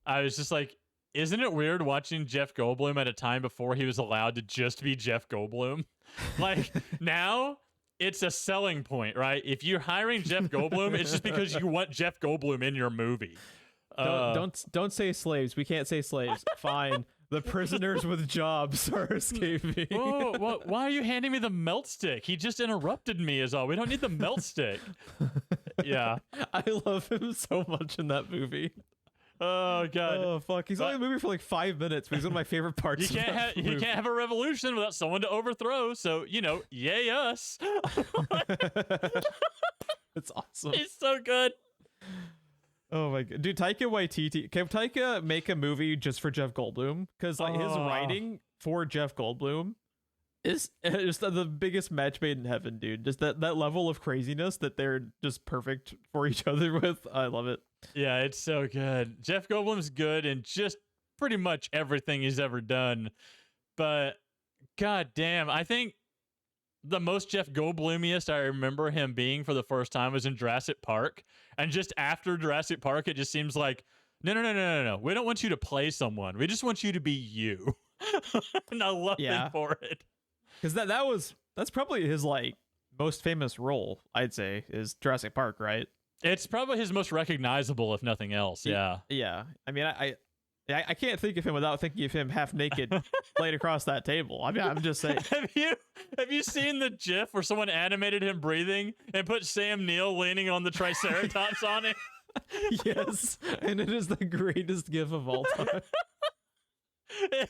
I was just like, isn't it weird watching Jeff Goldblum at a time before he was allowed to just be Jeff Goldblum? Like now it's a selling point, right? If you're hiring Jeff Goldblum, it's just because you want Jeff Goldblum in your movie. Don't say slaves. We can't say slaves. Fine. The prisoners with jobs are escaping. Oh, why are you handing me the melt stick? He just interrupted me is all. We don't need the melt stick. Yeah. I love him so much in that movie. Oh god. Oh fuck. He's only in the movie for like 5 minutes, but he's one of my favorite parts. You can't have a revolution without someone to overthrow. So, yay us. It's awesome. He's so good. Oh my god, dude! Taika Waititi. Can Taika make a movie just for Jeff Goldblum? Because like his writing for Jeff Goldblum is just the biggest match made in heaven, dude. Just that level of craziness that they're just perfect for each other with. I love it. Yeah, it's so good. Jeff Goldblum's good in just pretty much everything he's ever done. But god damn, I think the most Jeff Goldblumiest I remember him being for the first time was in Jurassic Park. And just after Jurassic Park, it just seems like, no. We don't want you to play someone. We just want you to be you. And I love him for it. Because that's probably his like most famous role, I'd say, is Jurassic Park, right? It's probably his most recognizable, if nothing else. Yeah. Yeah. I mean, I can't think of him without thinking of him half naked laid across that table. I mean, I'm just saying. Have you seen the GIF where someone animated him breathing and put Sam Neill leaning on the Triceratops on it? Yes, and it is the greatest GIF of all time.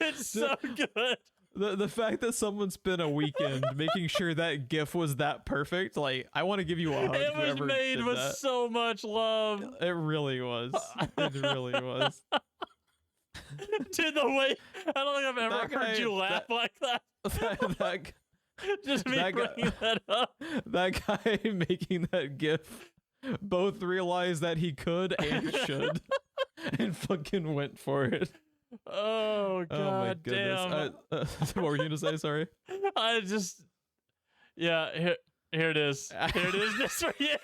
It's so good. The fact that someone spent a weekend making sure that GIF was that perfect, like, I want to give you a hug. It was made with so much love. It really was. It really was. Dude, the way I don't think I've ever heard you laugh like that. Just me bringing that up. That guy making that GIF both realized that he could and should, and fucking went for it. Oh god, damn! What were you gonna say? Sorry. I just, here it is. Here it is. This for you.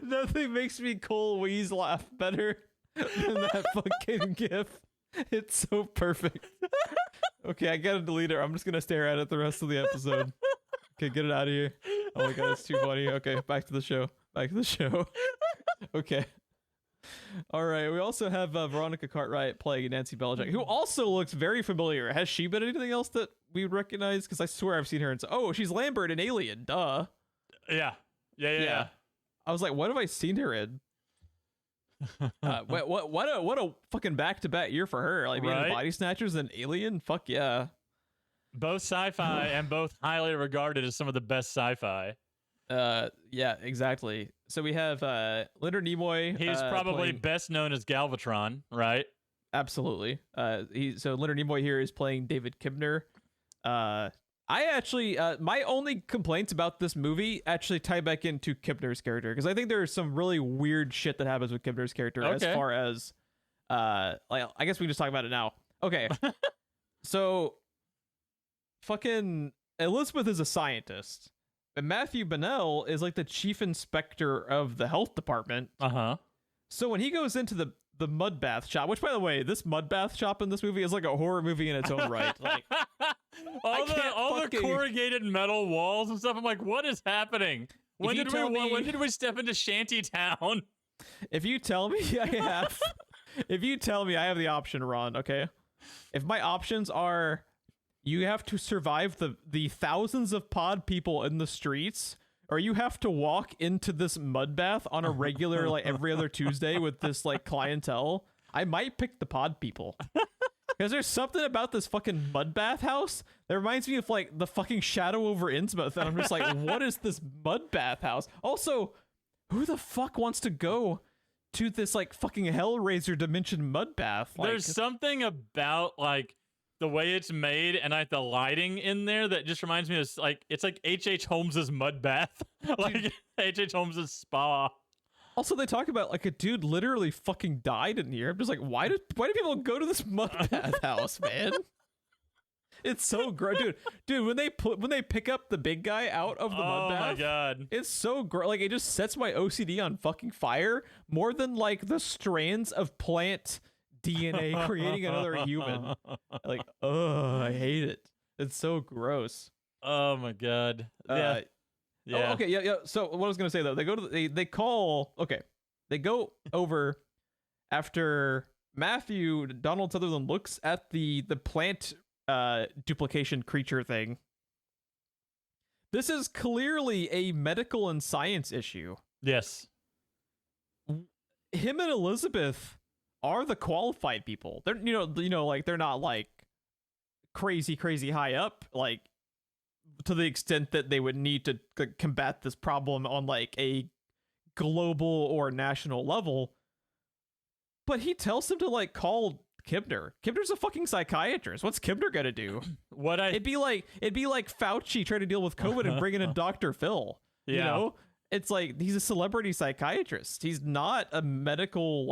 Nothing makes me Cole Weeze laugh better than that fucking GIF. It's so perfect. Okay, I gotta delete it. I'm just gonna stare at it the rest of the episode. Okay, get it out of here. Oh my god, it's too funny. Okay, back to the show. Okay. All right. We also have Veronica Cartwright playing Nancy Belichick, who also looks very familiar. Has she been anything else that we recognize? Because I swear I've seen her. Oh, she's Lambert in Alien. Duh. Yeah. I was like, what have I seen her in? What a fucking back-to-back year for her. Like being in Body Snatchers and Alien. Fuck yeah. Both sci-fi and both highly regarded as some of the best sci-fi. Yeah, exactly. So we have Leonard Nimoy. He's probably best known as Galvatron, right? Absolutely. So Leonard Nimoy here is playing David Kibner. I actually my only complaints about this movie actually tie back into Kibner's character, because I think there's some really weird shit that happens with Kibner's character as far as like, I guess we can just talk about it now. Okay. So fucking Elizabeth is a scientist. And Matthew Bonnell is like the chief inspector of the health department. Uh-huh. So when he goes into the mud bath shop, which, by the way, this mud bath shop in this movie is like a horror movie in its own right. Like all the corrugated metal walls and stuff. I'm like, what is happening? When did we step into Shantytown? If you tell me I have, the option, Ron. Okay, if my options are, you have to survive the thousands of pod people in the streets, or you have to walk into this mud bath on a regular, like every other Tuesday with this like clientele, I might pick the pod people. Because there's something about this fucking mud bath house that reminds me of like the fucking Shadow over Innsmouth, and I'm just like, what is this mud bath house? Also, who the fuck wants to go to this like fucking Hellraiser dimension mud bath? Like, there's something about like the way it's made and like the lighting in there that just reminds me of like, it's like H.H. Holmes's mud bath, like H.H. Holmes's spa. Also, they talk about like a dude literally fucking died in here. I'm just like, why do people go to this mud bath house, man? It's so gross, dude. When they pick up the big guy out of the mud bath, oh my god, it's so gross. Like, it just sets my OCD on fucking fire more than like the strands of plant DNA creating another human. Like, I hate it. It's so gross. Oh my god. Yeah. Oh, okay, yeah. So what I was gonna say though, they go over after Matthew. Donald Sutherland looks at the plant duplication creature thing. This is clearly a medical and science issue. Yes. Him and Elizabeth are the qualified people. They're like they're not like crazy high up, like to the extent that they would need to combat this problem on like a global or national level. But he tells them to like call Kibner. Kibner's a fucking psychiatrist. What's Kibner gonna do? It'd be like Fauci trying to deal with COVID and bringing in Dr. Phil. Yeah. You know? It's like he's a celebrity psychiatrist. He's not a medical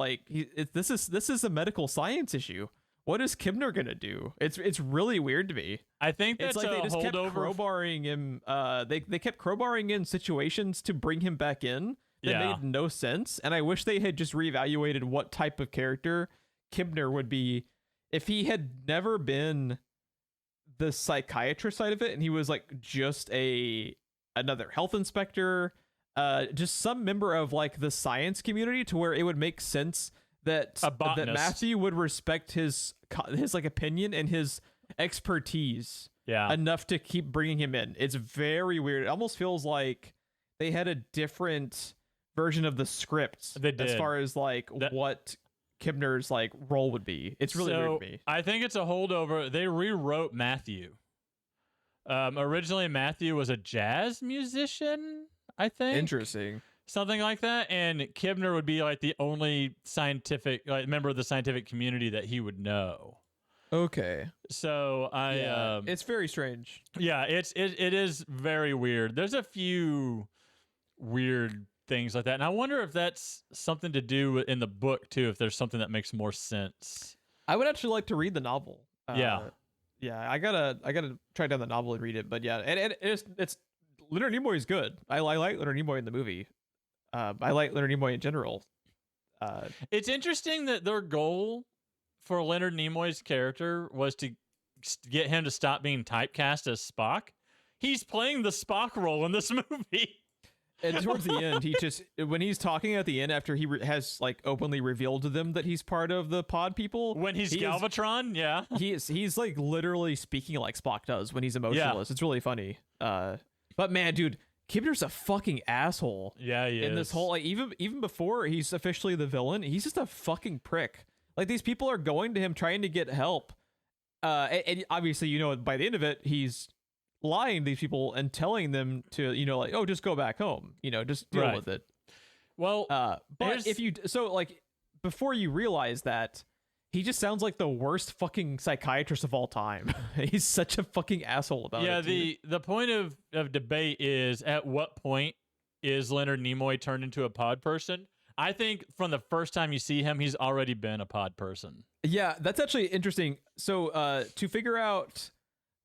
this is a medical science issue. What is Kibner gonna do? It's really weird to me. I think that's it's like they just kept crowbarring him. They kept crowbarring in situations to bring him back in that made no sense. And I wish they had just reevaluated what type of character Kibner would be if he had never been the psychiatrist side of it, and he was like just another health inspector, just some member of like the science community, to where it would make sense that Matthew would respect his like opinion and his expertise enough to keep bringing him in. It's very weird. It almost feels like they had a different version of the script as far as like what Kibner's like role would be. It's really weird to me. I think it's a holdover. They rewrote Matthew. Originally Matthew was a jazz musician, I think. Interesting. Something like that, and Kibner would be like the only scientific member of the scientific community that he would know. Okay. So it's very strange. Yeah, it is very weird. There's a few weird things like that, and I wonder if that's something to do in the book too. If there's something that makes more sense. I would actually like to read the novel. Yeah, I gotta try down the novel and read it. But yeah, and it's Leonard Nimoy is good. I like Leonard Nimoy in the movie. I like Leonard Nimoy in general. It's interesting that their goal for Leonard Nimoy's character was to get him to stop being typecast as Spock. He's playing the Spock role in this movie. And towards the end, he just, when he's talking at the end after he has like openly revealed to them that he's part of the pod people. When he's Galvatron, he's like literally speaking like Spock does when he's emotionless. It's really funny. But man, dude, Kibner's a fucking asshole. Yeah, he is. In this whole, like, even before he's officially the villain, he's just a fucking prick. Like, these people are going to him trying to get help. And obviously, by the end of it, he's lying to these people and telling them to, like, oh, just go back home. Just deal with it. Well, but before you realize that, he just sounds like the worst fucking psychiatrist of all time. He's such a fucking asshole about it. Yeah, the point of debate is, at what point is Leonard Nimoy turned into a pod person? I think from the first time you see him, he's already been a pod person. Yeah, that's actually interesting. So to figure out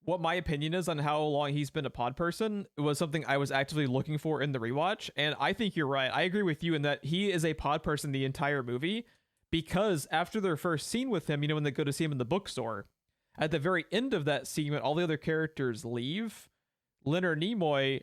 what my opinion is on how long he's been a pod person was something I was actively looking for in the rewatch. And I think you're right. I agree with you in that he is a pod person the entire movie. because after their first scene with him, when they go to see him in the bookstore, at the very end of that scene, when all the other characters leave, Leonard Nimoy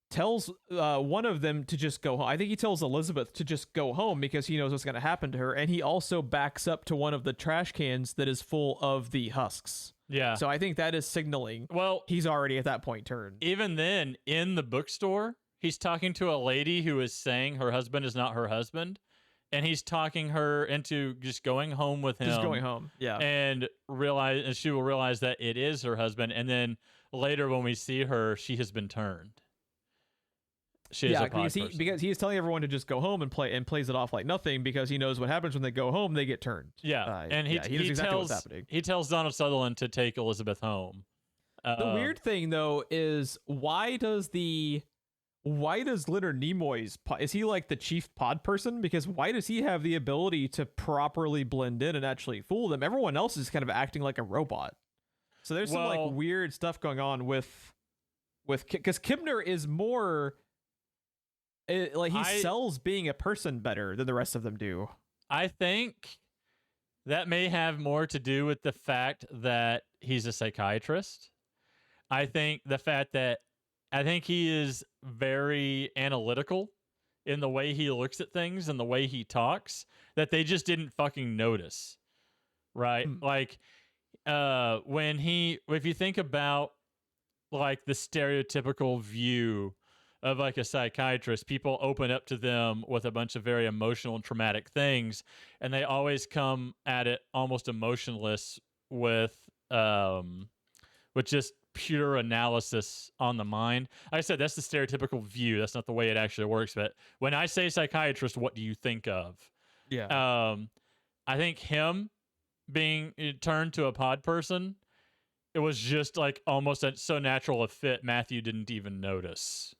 tells one of them to just go home. I think he tells Elizabeth to just go home because he knows what's going to happen to her. And he also backs up to one of the trash cans that is full of the husks. Yeah. So I think that is signaling. Well, he's already at that point turned. Even then, in the bookstore, he's talking to a lady who is saying her husband is not her husband. And he's talking her into just going home with him. Just going home. Yeah. And she will realize that it is her husband. And then later when we see her, she has been turned. She is a pod person. Because he is telling everyone to just go home and plays it off like nothing because he knows what happens when they go home, they get turned. Yeah. And he knows exactly what's happening. He tells Donald Sutherland to take Elizabeth home. The weird thing though is why does Leonard Nimoy's is he like the chief pod person? Because why does he have the ability to properly blend in and actually fool them? Everyone else is kind of acting like a robot. So there's some like weird stuff going on with because Kibner is more he sells being a person better than the rest of them do. I think that may have more to do with the fact that he's a psychiatrist. I think he is very analytical in the way he looks at things and the way he talks that they just didn't fucking notice. Right? Like if you think about like the stereotypical view of like a psychiatrist, people open up to them with a bunch of very emotional and traumatic things, and they always come at it almost emotionless with just pure analysis on the mind. Like I said, that's the stereotypical view. That's not the way it actually works. But when I say psychiatrist, what do you think of? Yeah. I think him being turned to a pod person, it was just like almost so natural a fit Matthew didn't even notice.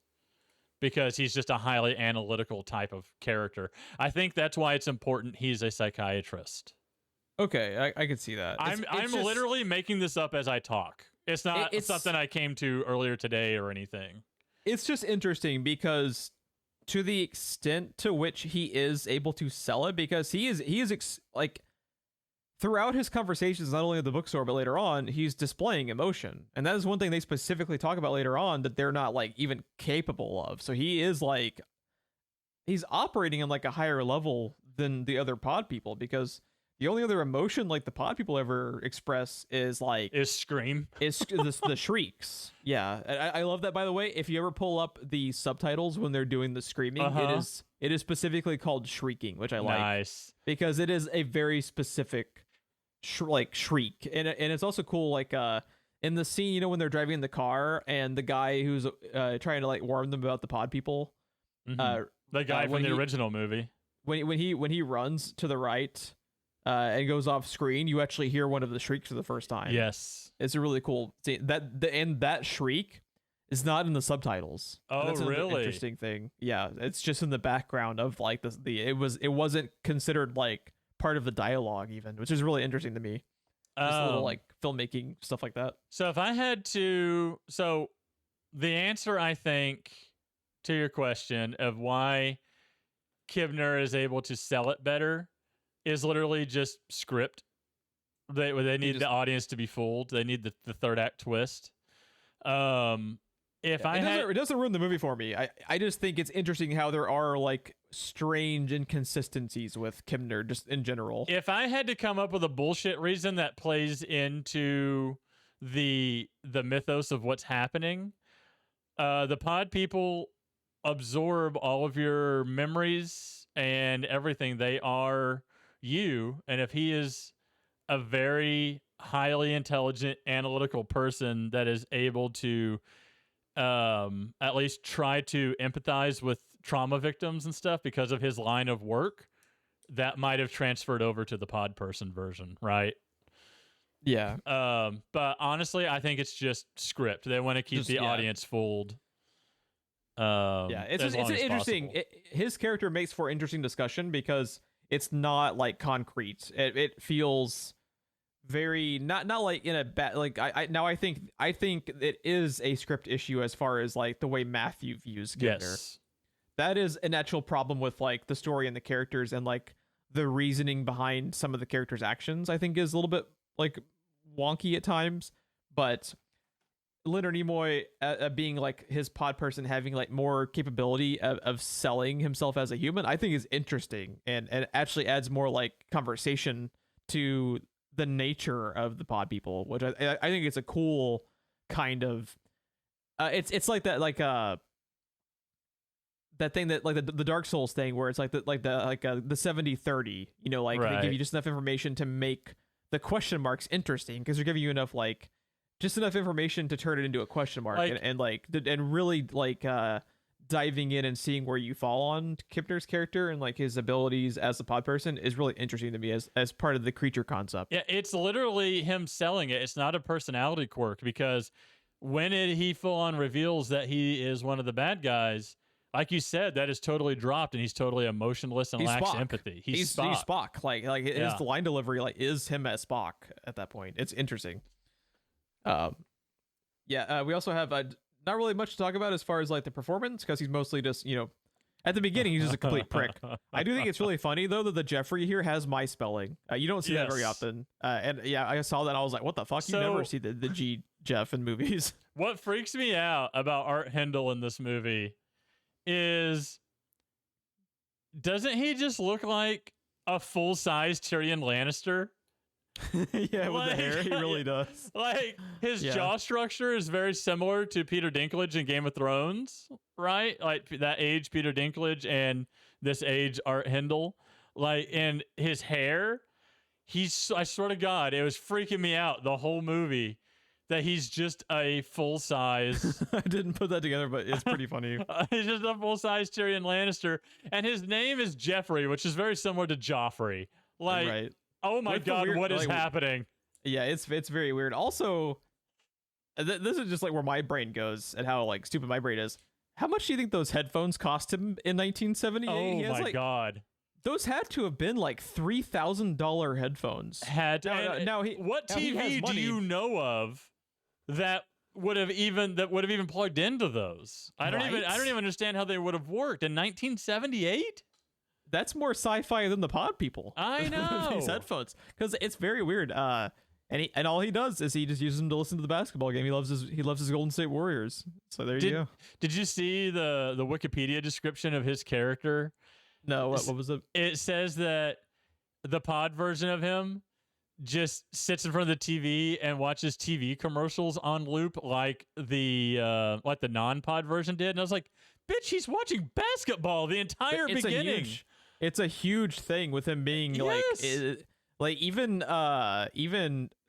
Because he's just a highly analytical type of character. I think that's why it's important he's a psychiatrist. Okay, I can see that. I'm just literally making this up as I talk. It's not something I came to earlier today or anything. It's just interesting because to the extent to which he is able to sell it, because he is throughout his conversations, not only at the bookstore, but later on, he's displaying emotion. And that is one thing they specifically talk about later on that they're not like even capable of. So he is like, he's operating on like a higher level than the other pod people, because the only other emotion like the pod people ever express is scream. Is the shrieks. Yeah. I love that, by the way. If you ever pull up the subtitles when they're doing the screaming, it is specifically called shrieking, which I like. Nice. Because it is a very specific shriek, and it's also cool like in the scene when they're driving in the car and the guy who's trying to like warn them about the pod people, the guy from the original movie, when he runs to the right and goes off screen, you actually hear one of the shrieks for the first time. Yes, it's a really cool scene. That shriek is not in the subtitles. Oh, that's really? Interesting thing. Yeah, it's just in the background of like it wasn't considered like part of the dialogue even, which is really interesting to me. Just a little like filmmaking stuff like that. So if I had to, the answer I think to your question of why Kibner is able to sell it better is literally just script. They need the audience to be fooled. They need the third act twist. It doesn't ruin the movie for me. I just think it's interesting how there are like strange inconsistencies with Kibner just in general. If I had to come up with a bullshit reason that plays into the mythos of what's happening, the pod people absorb all of your memories and everything. They are you, and if he is a very highly intelligent, analytical person that is able to at least try to empathize with trauma victims and stuff because of his line of work, that might have transferred over to the pod person version, right? Yeah. But honestly, I think it's just script. They want to keep the audience fooled. It's interesting. His character makes for interesting discussion because it's not like concrete. It feels very not like in a bad like I think it is a script issue as far as like the way Matthew views Kibner. Yes. That is an actual problem with like the story and the characters and like the reasoning behind some of the characters' actions, I think, is a little bit like wonky at times. But Leonard Nimoy being like his pod person, having like more capability of selling himself as a human, I think is interesting, and actually adds more like conversation to the nature of the pod people, which I think it's a cool kind of it's like that that thing that like the Dark Souls thing where it's like the 70-30, you know, like Right. they give you just enough information to make the question marks interesting because they're giving you enough like just enough information to turn it into a question mark, Like- and really like diving in and seeing where you fall on Kipner's character and like his abilities as a pod person is really interesting to me as part of the creature concept. Yeah, it's literally him selling it. It's not a personality quirk, because when he full on reveals that he is one of the bad guys, like you said, that is totally dropped, and he's totally emotionless and He's lacks Spock. empathy. He's Spock. Spock. Like his Yeah. line delivery like is him as Spock at that point. It's interesting. We also have not really much to talk about as far as like the performance, because he's mostly just, you know, at the beginning he's just a complete prick. I do think it's really funny though that the Jeffrey here has my spelling. You don't see that very Yes. often. And yeah, I saw that and I was like, what the fuck? You never see the G Geoff in movies. What freaks me out about Art Hindle in this movie is, doesn't he just look like a full-size Tyrion Lannister? Yeah, with the hair, he really does. Like, his Yeah. jaw structure is very similar to Peter Dinklage in Game of Thrones, right? Like that age Peter Dinklage and this age Art Hindle. Like, and his hair, I swear to God, it was freaking me out the whole movie that he's just a full-size I didn't put that together, but it's pretty funny. he's just a full-size Tyrion Lannister, and his name is Jeffrey, which is very similar to Joffrey. Like, Right. oh my With the God, weird- what is like, happening? Yeah, it's very weird. Also, this is just like where my brain goes and how like stupid my brain is. How much do you think those headphones cost him in 1978? Oh He has, my like, God. those had to have been like $3,000 headphones. Had Now- and now he- what now he has TV do money. you know of that would have even plugged into those? I don't Right? even understand how they would have worked in 1978. That's more sci-fi than the pod people. I know. These headphones, because it's very weird. And all he does is he just uses them to listen to the basketball game. He loves his Golden State Warriors. So there you go. Did you see the Wikipedia description of his character? No, what was it? It says that the pod version of him just sits in front of the TV and watches TV commercials on loop like the non-pod version did. And I was like, bitch, he's watching basketball the entire beginning. It's a huge thing with him being Yes. like even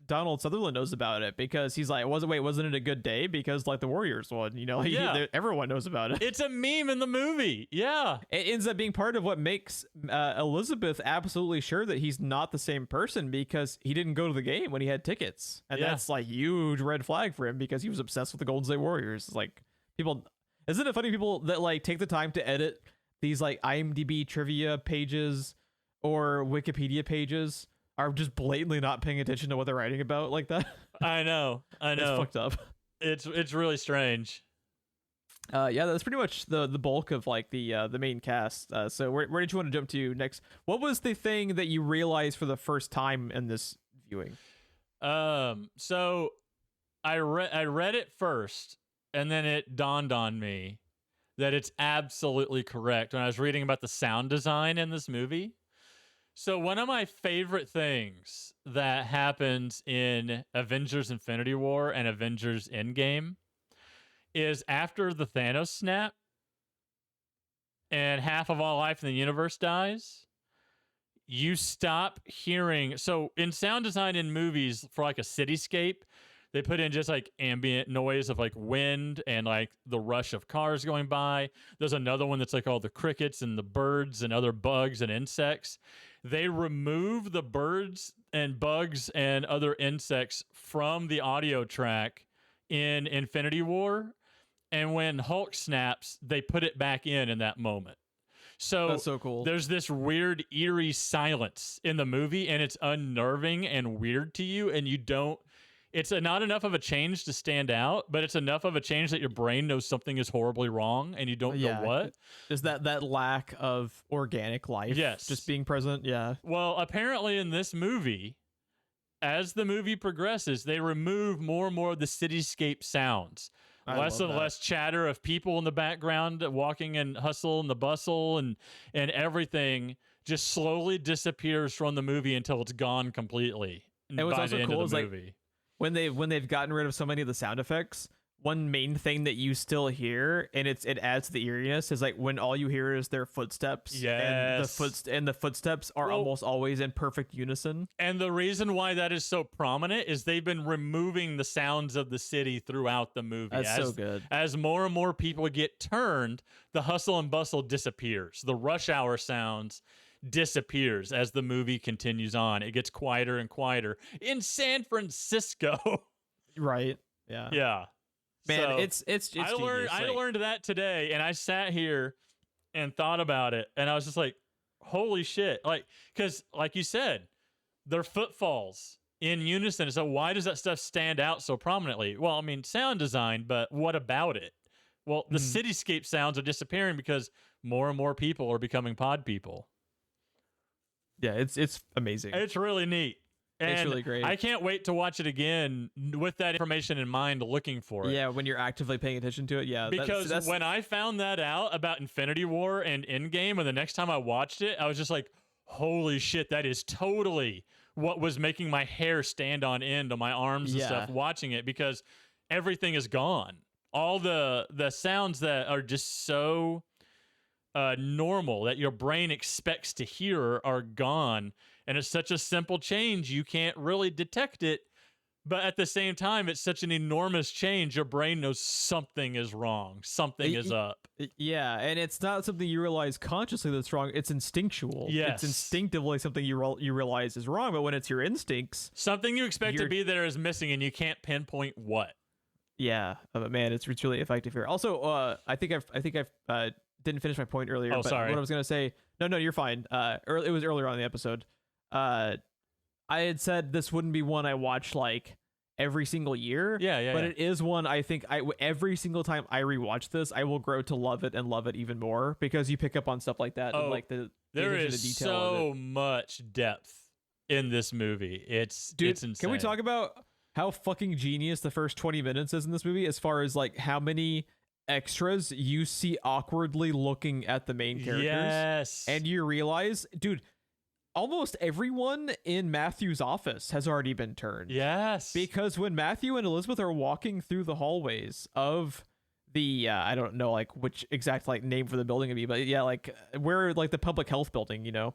Donald Sutherland knows about it because he's like, wasn't it a good day? Because like the Warriors won, you know, Yeah. everyone knows about it. It's a meme in the movie. Yeah. It ends up being part of what makes Elizabeth absolutely sure that he's not the same person because he didn't go to the game when he had tickets. And Yeah. that's like huge red flag for him because he was obsessed with the Golden State Warriors. Like people, isn't it funny people that like take the time to edit these like IMDb trivia pages or Wikipedia pages are just blatantly not paying attention to what they're writing about like that? I know. It's fucked up. It's really strange. Yeah, that's pretty much the bulk of like the main cast. So where did you want to jump to next? What was the thing that you realized for the first time in this viewing? So I read it first, and then it dawned on me that it's absolutely correct when I was reading about the sound design in this movie. So one of my favorite things that happens in Avengers Infinity War and Avengers Endgame is after the Thanos snap and half of all life in the universe dies, you stop hearing. So in sound design in movies for like a cityscape, they put in just like ambient noise of like wind and like the rush of cars going by. There's another one that's like all the crickets and the birds and other bugs and insects. They remove the birds and bugs and other insects from the audio track in Infinity War. And when Hulk snaps, they put it back in that moment. So That's so cool. there's this weird, eerie silence in the movie, and it's unnerving and weird to you, and you don't not enough of a change to stand out, but it's enough of a change that your brain knows something is horribly wrong and you don't know what. Just that lack of organic life just being present. Yeah. Well, apparently in this movie, as the movie progresses, they remove more and more of the cityscape sounds. Less and less chatter of people in the background walking and hustle and the bustle and everything just slowly disappears from the movie until it's gone completely. And what's also cool is like when they've gotten rid of so many of the sound effects, one main thing that you still hear, and it adds to the eeriness, is like when all you hear is their footsteps. Yes. And the footsteps are almost always in perfect unison. And the reason why that is so prominent is they've been removing the sounds of the city throughout the movie. That's so good. As more and more people get turned, the hustle and bustle disappears. The rush hour sounds disappears as the movie continues on. It gets quieter and quieter in San Francisco. Right. Yeah. Yeah. Man, so it's I learned that today, and I sat here and thought about it, and I was just like, holy shit. Like, because like you said, their footfalls in unison. So why does that stuff stand out so prominently? Well, I mean, sound design, but what about it? Well, the cityscape sounds are disappearing because more and more people are becoming pod people. Yeah, it's amazing. It's really neat. And it's really great. I can't wait to watch it again with that information in mind, looking for it. Yeah, when you're actively paying attention to it. Yeah, because when I found that out about Infinity War and Endgame, and the next time I watched it, I was just like, holy shit, that is totally what was making my hair stand on end on my arms and stuff watching it, because everything is gone. All the sounds that are just so normal that your brain expects to hear are gone. And it's such a simple change, you can't really detect it. But at the same time, it's such an enormous change. Your brain knows something is wrong. Something is up. Yeah, and it's not something you realize consciously that's wrong. It's instinctual. Yes. It's instinctively something you realize is wrong. But when it's your instincts, something you expect to be there is missing, and you can't pinpoint what. Yeah, but man, it's really effective here. Also, I think I've didn't finish my point earlier. Oh, but sorry. What I was gonna say. No, you're fine. It was earlier on in the episode. I had said this wouldn't be one I watch like every single year. Yeah. But it is one I think every single time I rewatch this, I will grow to love it and love it even more, because you pick up on stuff like that and like there is detail so much depth in this movie. It's insane. Can we talk about how fucking genius the first 20 minutes is in this movie, as far as like how many extras you see awkwardly looking at the main characters? Yes. And you realize, dude, almost everyone in Matthew's office has already been turned. Yes. Because when Matthew and Elizabeth are walking through the hallways of the, I don't know like which exact like name for the building would be, but yeah, like where like the public health building, you know,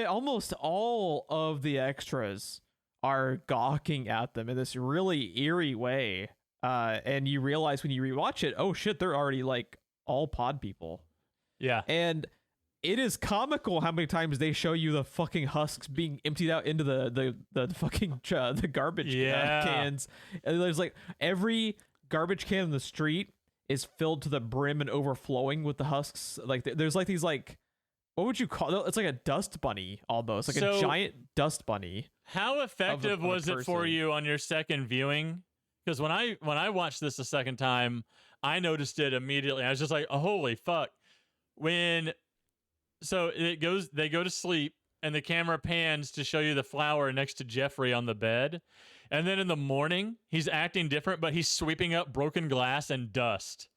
almost all of the extras are gawking at them in this really eerie way. And you realize when you rewatch it, oh shit, they're already like all pod people. Yeah. And it is comical how many times they show you the fucking husks being emptied out into the fucking the garbage cans. And there's like every garbage can in the street is filled to the brim and overflowing with the husks. Like there's like these like, what would you call it? It's like a dust bunny almost, like a giant dust bunny. How effective was it for you on your second viewing? Because when I watched this a second time, I noticed it immediately. I was just like, oh, holy fuck. So they go to sleep, and the camera pans to show you the flower next to Jeffrey on the bed. And then in the morning, he's acting different, but he's sweeping up broken glass and dust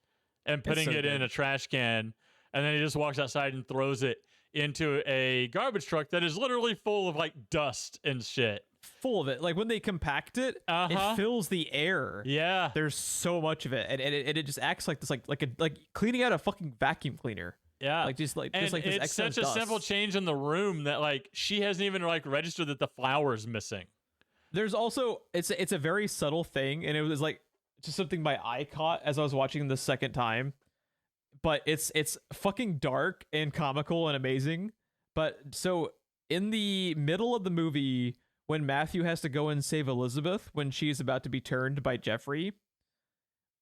and putting it in a trash can. And then he just walks outside and throws it into a garbage truck that is literally full of like dust and shit. Full of it. Like when they compact it, it fills the air. Yeah. There's so much of it. And it just acts like this, like cleaning out a fucking vacuum cleaner. Yeah. Like just like this it's such a simple change in the room that like she hasn't even like registered that the flower's missing. There's also it's a very subtle thing, and it was like just something my eye caught as I was watching the second time. But it's fucking dark and comical and amazing. But so in the middle of the movie, when Matthew has to go and save Elizabeth when she's about to be turned by Jeffrey,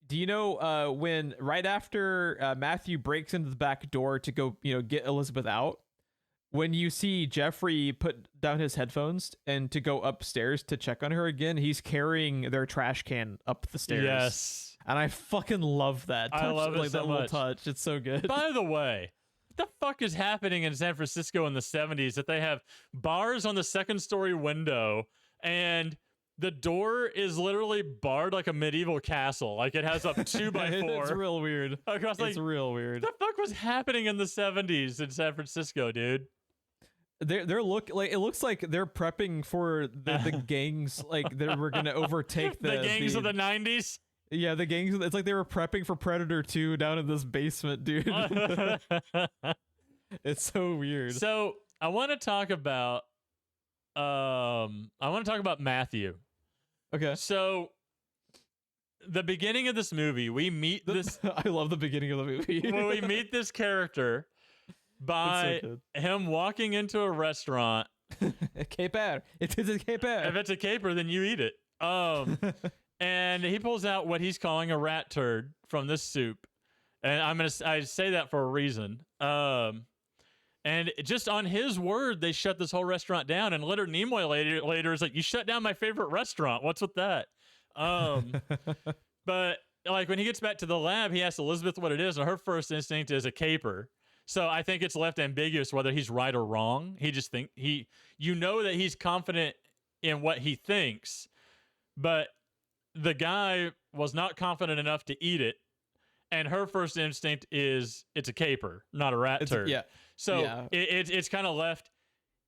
do you know when right after Matthew breaks into the back door to go, get Elizabeth out, when you see Jeffrey put down his headphones and to go upstairs to check on her again, he's carrying their trash can up the stairs. Yes. And I fucking love that touch. I love it like so that little much. touch. It's so good. By the way, what the fuck is happening in San Francisco in the 70s that they have bars on the second story window and the door is literally barred like a medieval castle? Like it has a 2x4. It's real weird. Across, like, it's real weird. What the fuck was happening in the 70s in San Francisco, dude? They're look like it looks like they're prepping for the gangs like they were gonna overtake the gangs of the 90s. Yeah, the gangs. It's like they were prepping for Predator 2 down in this basement, dude. It's so weird. So I want to talk about Matthew. Okay. So the beginning of this movie, we meet this. I love the beginning of the movie. Well, we meet this character by him walking into a restaurant. Caper. It is a caper. If it's a caper, then you eat it. And he pulls out what he's calling a rat turd from this soup. And I say that for a reason. And just on his word, they shut this whole restaurant down. And Leonard Nimoy later is like, "You shut down my favorite restaurant. What's with that?" But like when he gets back to the lab, he asks Elizabeth what it is, and her first instinct is a caper. So I think it's left ambiguous whether he's right or wrong. He just that he's confident in what he thinks, but the guy was not confident enough to eat it, and her first instinct is it's a caper, not a rat turd. Yeah. So yeah. It's kind of left,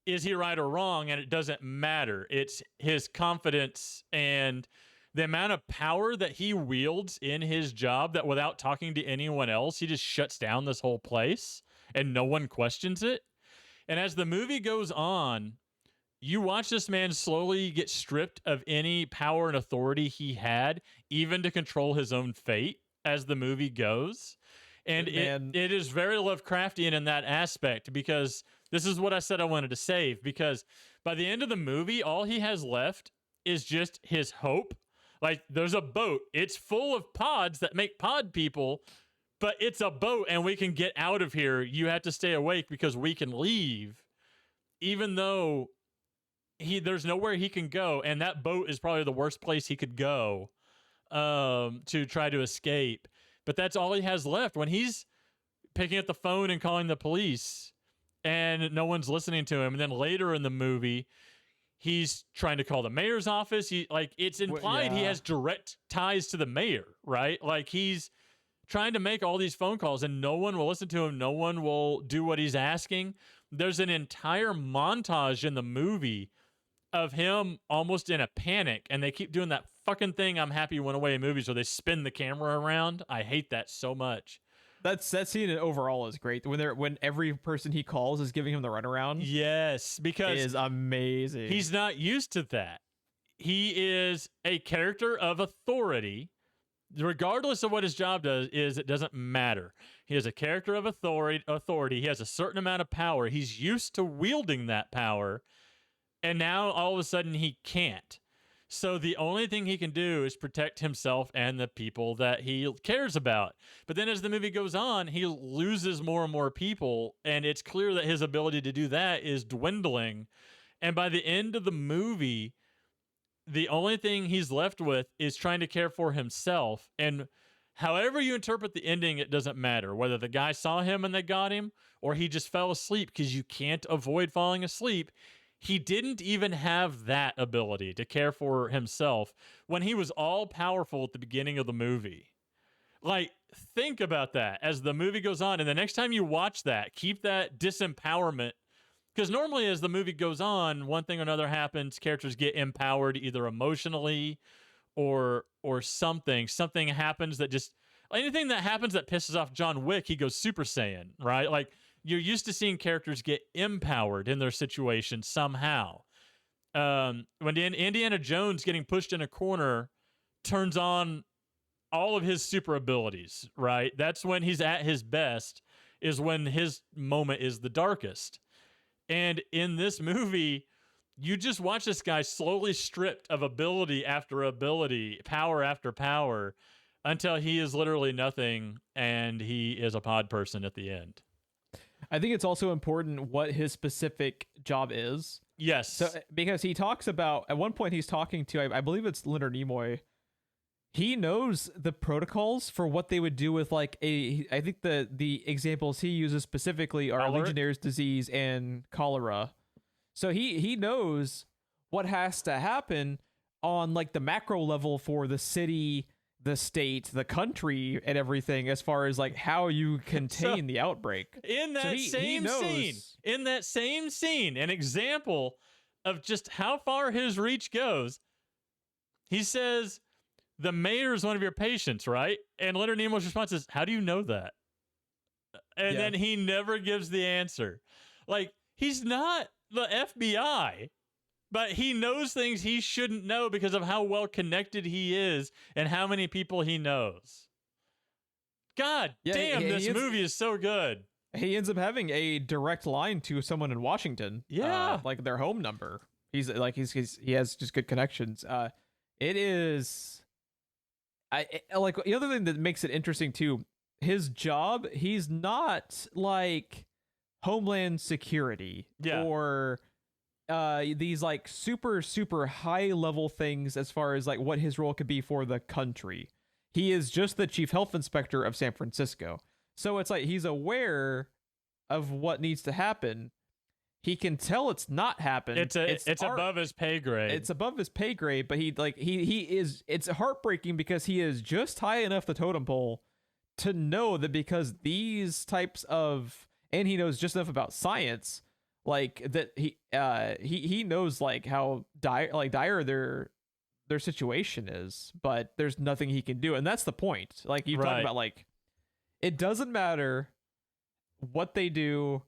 is he right or wrong? And it doesn't matter. It's his confidence and the amount of power that he wields in his job that without talking to anyone else, he just shuts down this whole place and no one questions it. And as the movie goes on, you watch this man slowly get stripped of any power and authority he had, even to control his own fate as the movie goes. And it is very Lovecraftian in that aspect, because this is what I said I wanted to save, because by the end of the movie, all he has left is just his hope. Like, there's a boat. It's full of pods that make pod people, but it's a boat and we can get out of here. You have to stay awake because we can leave, even though there's nowhere he can go. And that boat is probably the worst place he could go to try to escape. But that's all he has left when he's picking up the phone and calling the police and no one's listening to him. And then later in the movie, he's trying to call the mayor's office. It's implied he has direct ties to the mayor, right? Like, he's trying to make all these phone calls and no one will listen to him. No one will do what he's asking. There's an entire montage in the movie of him almost in a panic, and they keep doing that fucking thing I'm Happy You Went Away in movies where they spin the camera around. I hate that so much. That scene overall is great. When every person he calls is giving him the runaround. Yes, because it is amazing. He's not used to that. He is a character of authority. Regardless of what his job it doesn't matter. He is a character of authority. He has a certain amount of power. He's used to wielding that power. And now all of a sudden he can't. So the only thing he can do is protect himself and the people that he cares about. But then as the movie goes on, he loses more and more people. And it's clear that his ability to do that is dwindling. And by the end of the movie, the only thing he's left with is trying to care for himself. And however you interpret the ending, it doesn't matter. Whether the guy saw him and they got him, or he just fell asleep, because you can't avoid falling asleep. He didn't even have that ability to care for himself when he was all powerful at the beginning of the movie. Like, think about that as the movie goes on. And the next time you watch that, keep that disempowerment. Because normally as the movie goes on, one thing or another happens. Characters get empowered either emotionally or something. Something happens that just... Anything that happens that pisses off John Wick, he goes Super Saiyan, right? Like, you're used to seeing characters get empowered in their situation somehow. When Indiana Jones getting pushed in a corner turns on all of his super abilities, right? That's when he's at his best, is when his moment is the darkest. And in this movie, you just watch this guy slowly stripped of ability after ability, power after power, until he is literally nothing and he is a pod person at the end. I think it's also important what his specific job is. Yes. So because he talks about at one point he's talking to I believe it's Leonard Nimoy. He knows the protocols for what they would do with like I think the examples he uses specifically are Legionnaire's disease and cholera. So he knows what has to happen on like the macro level for the city, the state, the country, and everything as far as like how you contain the outbreak. In that same scene, an example of just how far his reach goes, he says, the mayor is one of your patients, right? And Leonard Nimoy's response is, how do you know that? And then he never gives the answer. Like, he's not the FBI, but he knows things he shouldn't know because of how well connected he is and how many people he knows. God damn, this movie is so good. He ends up having a direct line to someone in Washington. Yeah. Like their home number. He has just good connections. It is... like the other thing that makes it interesting too, his job, he's not like Homeland Security or these like super high level things as far as like what his role could be for the country. He is just the chief health inspector of San Francisco. So it's like he's aware of what needs to happen. He can tell it's not happened. It's above his pay grade. It's above his pay grade, but he is. It's heartbreaking because he is just high enough the totem pole to know that because these types of, and he knows just enough about science, like that he knows like how dire their situation is, but there's nothing he can do, and that's the point. Like you talk about, like it doesn't matter what they do.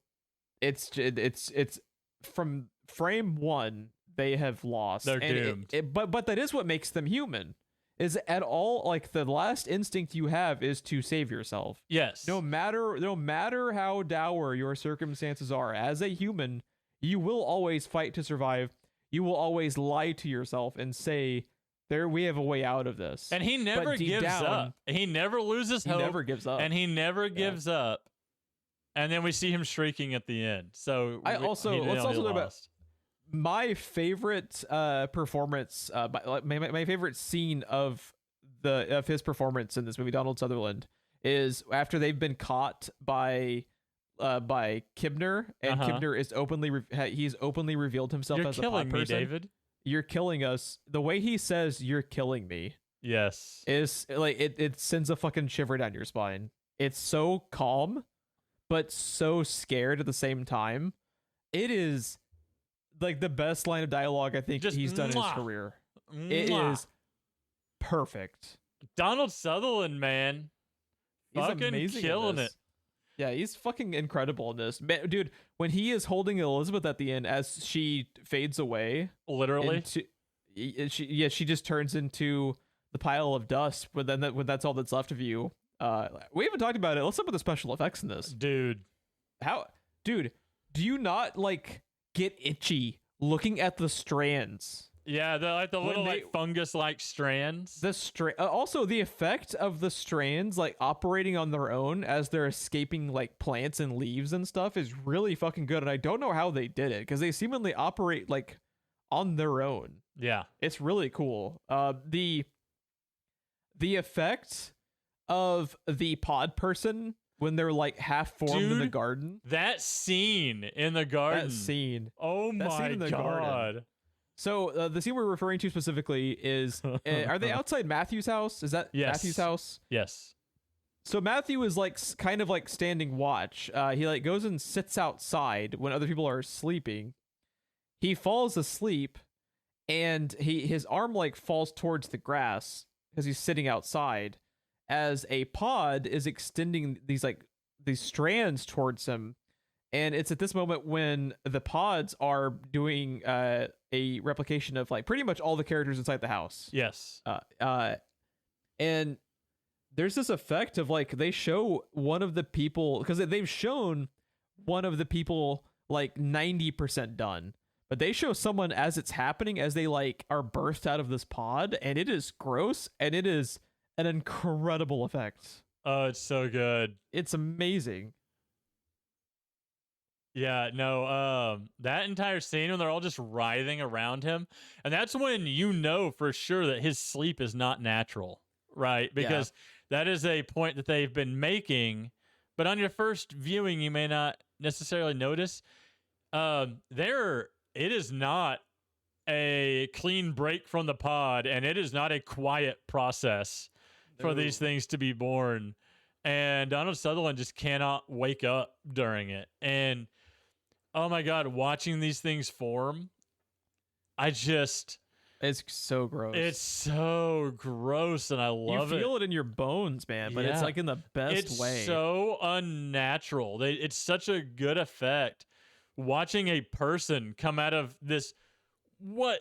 It's from frame one they have lost. They're doomed. But that is what makes them human. Is at all like the last instinct you have is to save yourself. Yes. No matter how dour your circumstances are, as a human, you will always fight to survive. You will always lie to yourself and say, we have a way out of this. And he never gives up. He never loses hope. He never gives up. And he never gives up. And then we see him shrieking at the end. So let's also talk about my favorite performance. My favorite scene of his performance in this movie, Donald Sutherland, is after they've been caught by Kibner, and Kibner is he's openly revealed himself as a pod person. You're killing me, David. You're killing us. The way he says "you're killing me," yes, is like it sends a fucking shiver down your spine. It's so calm, but so scared at the same time. It is like the best line of dialogue I think he's done in his career. It is perfect. Donald Sutherland, man, he's fucking killing it. Yeah, he's fucking incredible in this. Man, dude, when he is holding Elizabeth at the end as she fades away. Literally. She just turns into the pile of dust when that's all that's left of you. We haven't talked about it. Let's talk about the special effects in this. Dude, do you not like get itchy looking at the strands? Yeah, they're the little fungus-like strands. Also, the effect of the strands like operating on their own as they're escaping like plants and leaves and stuff is really fucking good. And I don't know how they did it because they seemingly operate like on their own. Yeah, it's really cool. The effect of the pod person when they're like half formed in the garden. That scene in the garden. Oh my God. So the scene we're referring to specifically is, are they outside Matthew's house? Is that Matthew's house? Yes. So Matthew is like kind of like standing watch. He like goes and sits outside when other people are sleeping. He falls asleep and his arm like falls towards the grass because he's sitting outside as a pod is extending these strands towards him. And it's at this moment when the pods are doing a replication of like pretty much all the characters inside the house. Yes. And there's this effect of like they show one of the people, because they've shown one of the people like 90% done, but they show someone as it's happening, as they like are birthed out of this pod, and it is gross and it is an incredible effect. Oh, it's so good. It's amazing. Yeah, no, that entire scene when they're all just writhing around him, and that's when you know for sure that his sleep is not natural, right? Yeah. Because that is a point that they've been making, but on your first viewing, you may not necessarily notice. There, it is not a clean break from the pod, and it is not a quiet process for these No. things to be born. And Donald Sutherland just cannot wake up during it. And oh my god, watching these things form, I just It's so gross. it's so gross and I You love feel it in your bones, man, but it's Yeah. like in the best It's way. so unnatural. It's such a good effect watching a person come out of this what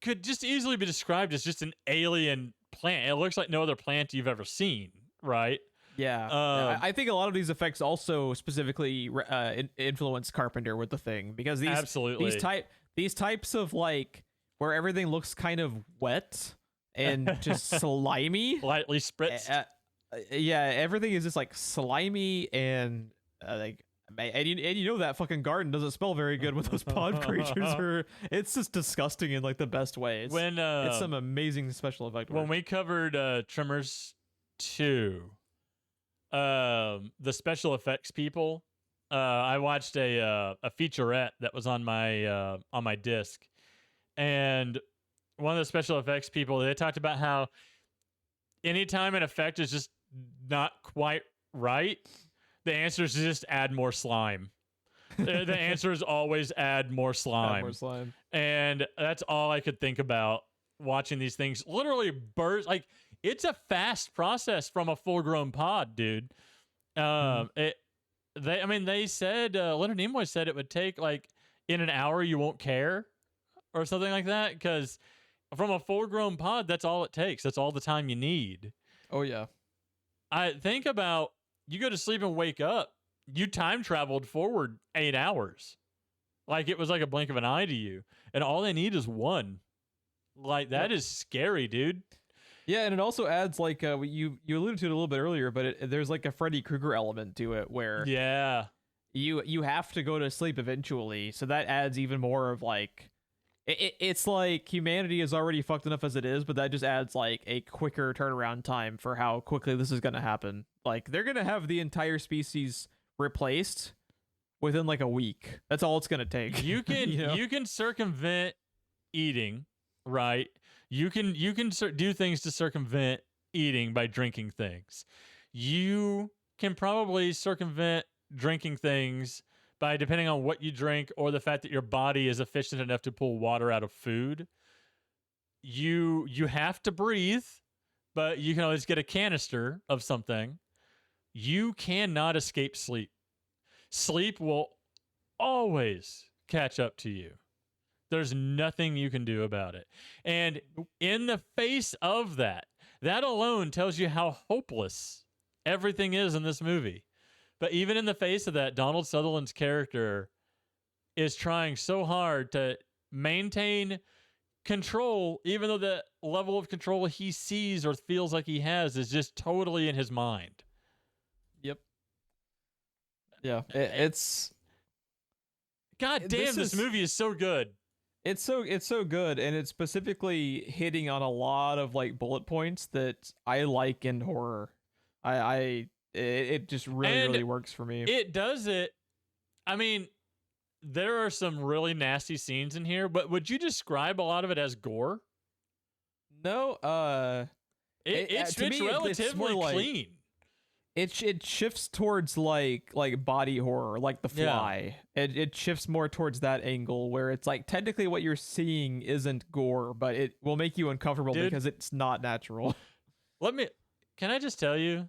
could just easily be described as just an alien plant. It looks like no other plant you've ever seen, right? Yeah. I think a lot of these effects also specifically influence Carpenter with the Thing, because Absolutely. these types of like where everything looks kind of wet and just slimy. Lightly spritzed. Yeah, everything is just like slimy and like. And you know that fucking garden doesn't smell very good with those pod creatures. It's just disgusting in like the best way. It's some amazing special effect work. When we covered Tremors 2, the special effects people, I watched a featurette that was on my disc, and one of the special effects people, they talked about how anytime an effect is just not quite right, the answer is just add more slime. The answer is always add more slime. Add more slime. And that's all I could think about watching these things literally burst. Like, it's a fast process from a full-grown pod, dude. They said Leonard Nimoy said it would take like in an hour you won't care or something like that, because from a full-grown pod, that's all it takes. That's all the time you need. Oh yeah. I think about, you go to sleep and wake up, you time traveled forward 8 hours. Like, it was like a blink of an eye to you. And all they need is one. Like, that is scary, dude. Yeah, and it also adds like you alluded to it a little bit earlier, but there's like a Freddy Krueger element to it where you have to go to sleep eventually, so that adds even more of like it's like humanity is already fucked enough as it is, but that just adds like a quicker turnaround time for how quickly this is going to happen. Like, they're going to have the entire species replaced within like a week. That's all it's going to take. You can you can circumvent eating, right? You can do things to circumvent eating by drinking things. You can probably circumvent drinking things by, depending on what you drink or the fact that your body is efficient enough to pull water out of food. You have to breathe, but you can always get a canister of something. You cannot escape sleep. Sleep will always catch up to you. There's nothing you can do about it. And in the face of that, that alone tells you how hopeless everything is in this movie. But even in the face of that, Donald Sutherland's character is trying so hard to maintain control, even though the level of control he sees or feels like he has is just totally in his mind. Yep. Yeah, it's God damn, this movie is so good. It's so good, and it's specifically hitting on a lot of like bullet points that I like in horror. It just really works for me. It does it. I mean, there are some really nasty scenes in here, but would you describe a lot of it as gore? No, it's me, relatively clean. It shifts towards like body horror, like The Fly. Yeah. It shifts more towards that angle where it's like technically what you're seeing isn't gore, but it will make you uncomfortable because it's not natural. Can I just tell you?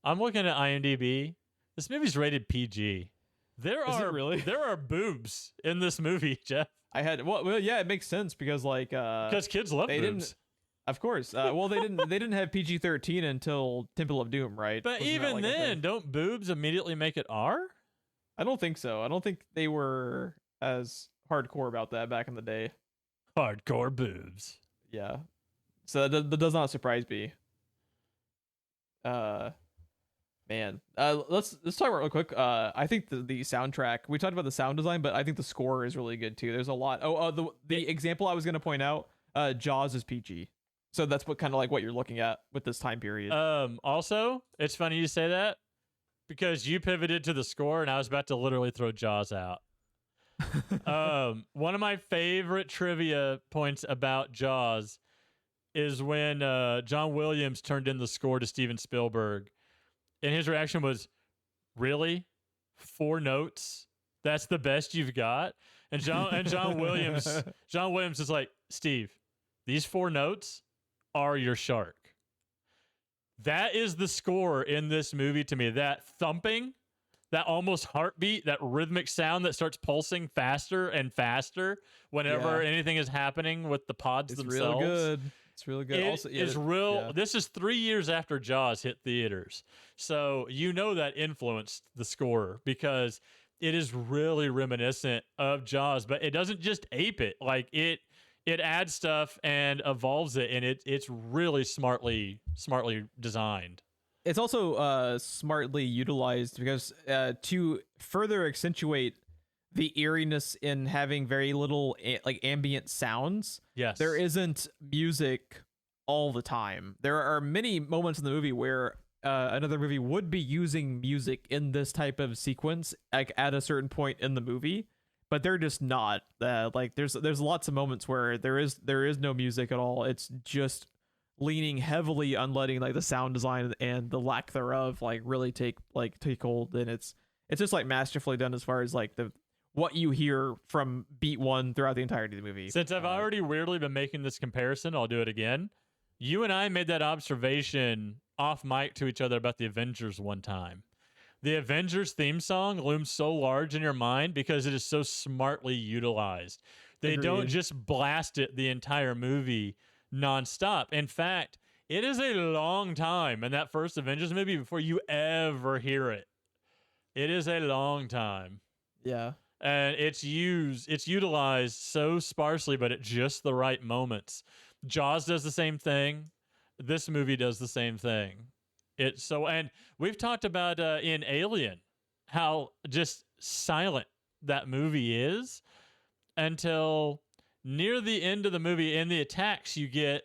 I'm looking at IMDb. This movie's rated PG. There are boobs in this movie, Geoff. Yeah, it makes sense because because kids love boobs. Of course. Well, they didn't have PG-13 until Temple of Doom, right? But even then, don't boobs immediately make it R? I don't think so. I don't think they were as hardcore about that back in the day. Hardcore boobs. Yeah. So that does not surprise me. Man, let's talk about real quick. I think the soundtrack, we talked about the sound design, but I think the score is really good too. There's a lot. The example I was gonna point out, Jaws is peachy, so that's what kind of like what you're looking at with this time period. Also, it's funny you say that because you pivoted to the score, and I was about to literally throw Jaws out. One of my favorite trivia points about Jaws is when John Williams turned in the score to Steven Spielberg, and his reaction was, "Really? 4 notes? That's the best you've got?" And John Williams is like, "Steve, these 4 notes are your shark." That is the score in this movie to me. That thumping, that almost heartbeat, that rhythmic sound that starts pulsing faster and faster whenever anything is happening with the pods themselves. Real good. It's really good. This is 3 years after Jaws hit theaters. So you know that influenced the score because it is really reminiscent of Jaws, but it doesn't just ape it. Like it adds stuff and evolves it, and it's really smartly designed. It's also smartly utilized because to further accentuate the eeriness in having very little like ambient sounds. Yes, there isn't music all the time. There are many moments in the movie where another movie would be using music in this type of sequence, like at a certain point in the movie, but they're just not. Like there's lots of moments where there is no music at all. It's just leaning heavily on letting like the sound design and the lack thereof like really take hold, and it's just like masterfully done as far as like what you hear from beat 1 throughout the entirety of the movie. Since I've already weirdly been making this comparison, I'll do it again. You and I made that observation off mic to each other about the Avengers one time. The Avengers theme song looms so large in your mind because it is so smartly utilized. They don't just blast it the entire movie nonstop. In fact, it is a long time in that first Avengers movie before you ever hear it. It is a long time. Yeah. And it's utilized so sparsely, but at just the right moments. Jaws does the same thing. This movie does the same thing. And we've talked about in Alien how just silent that movie is until near the end of the movie. In the attacks, you get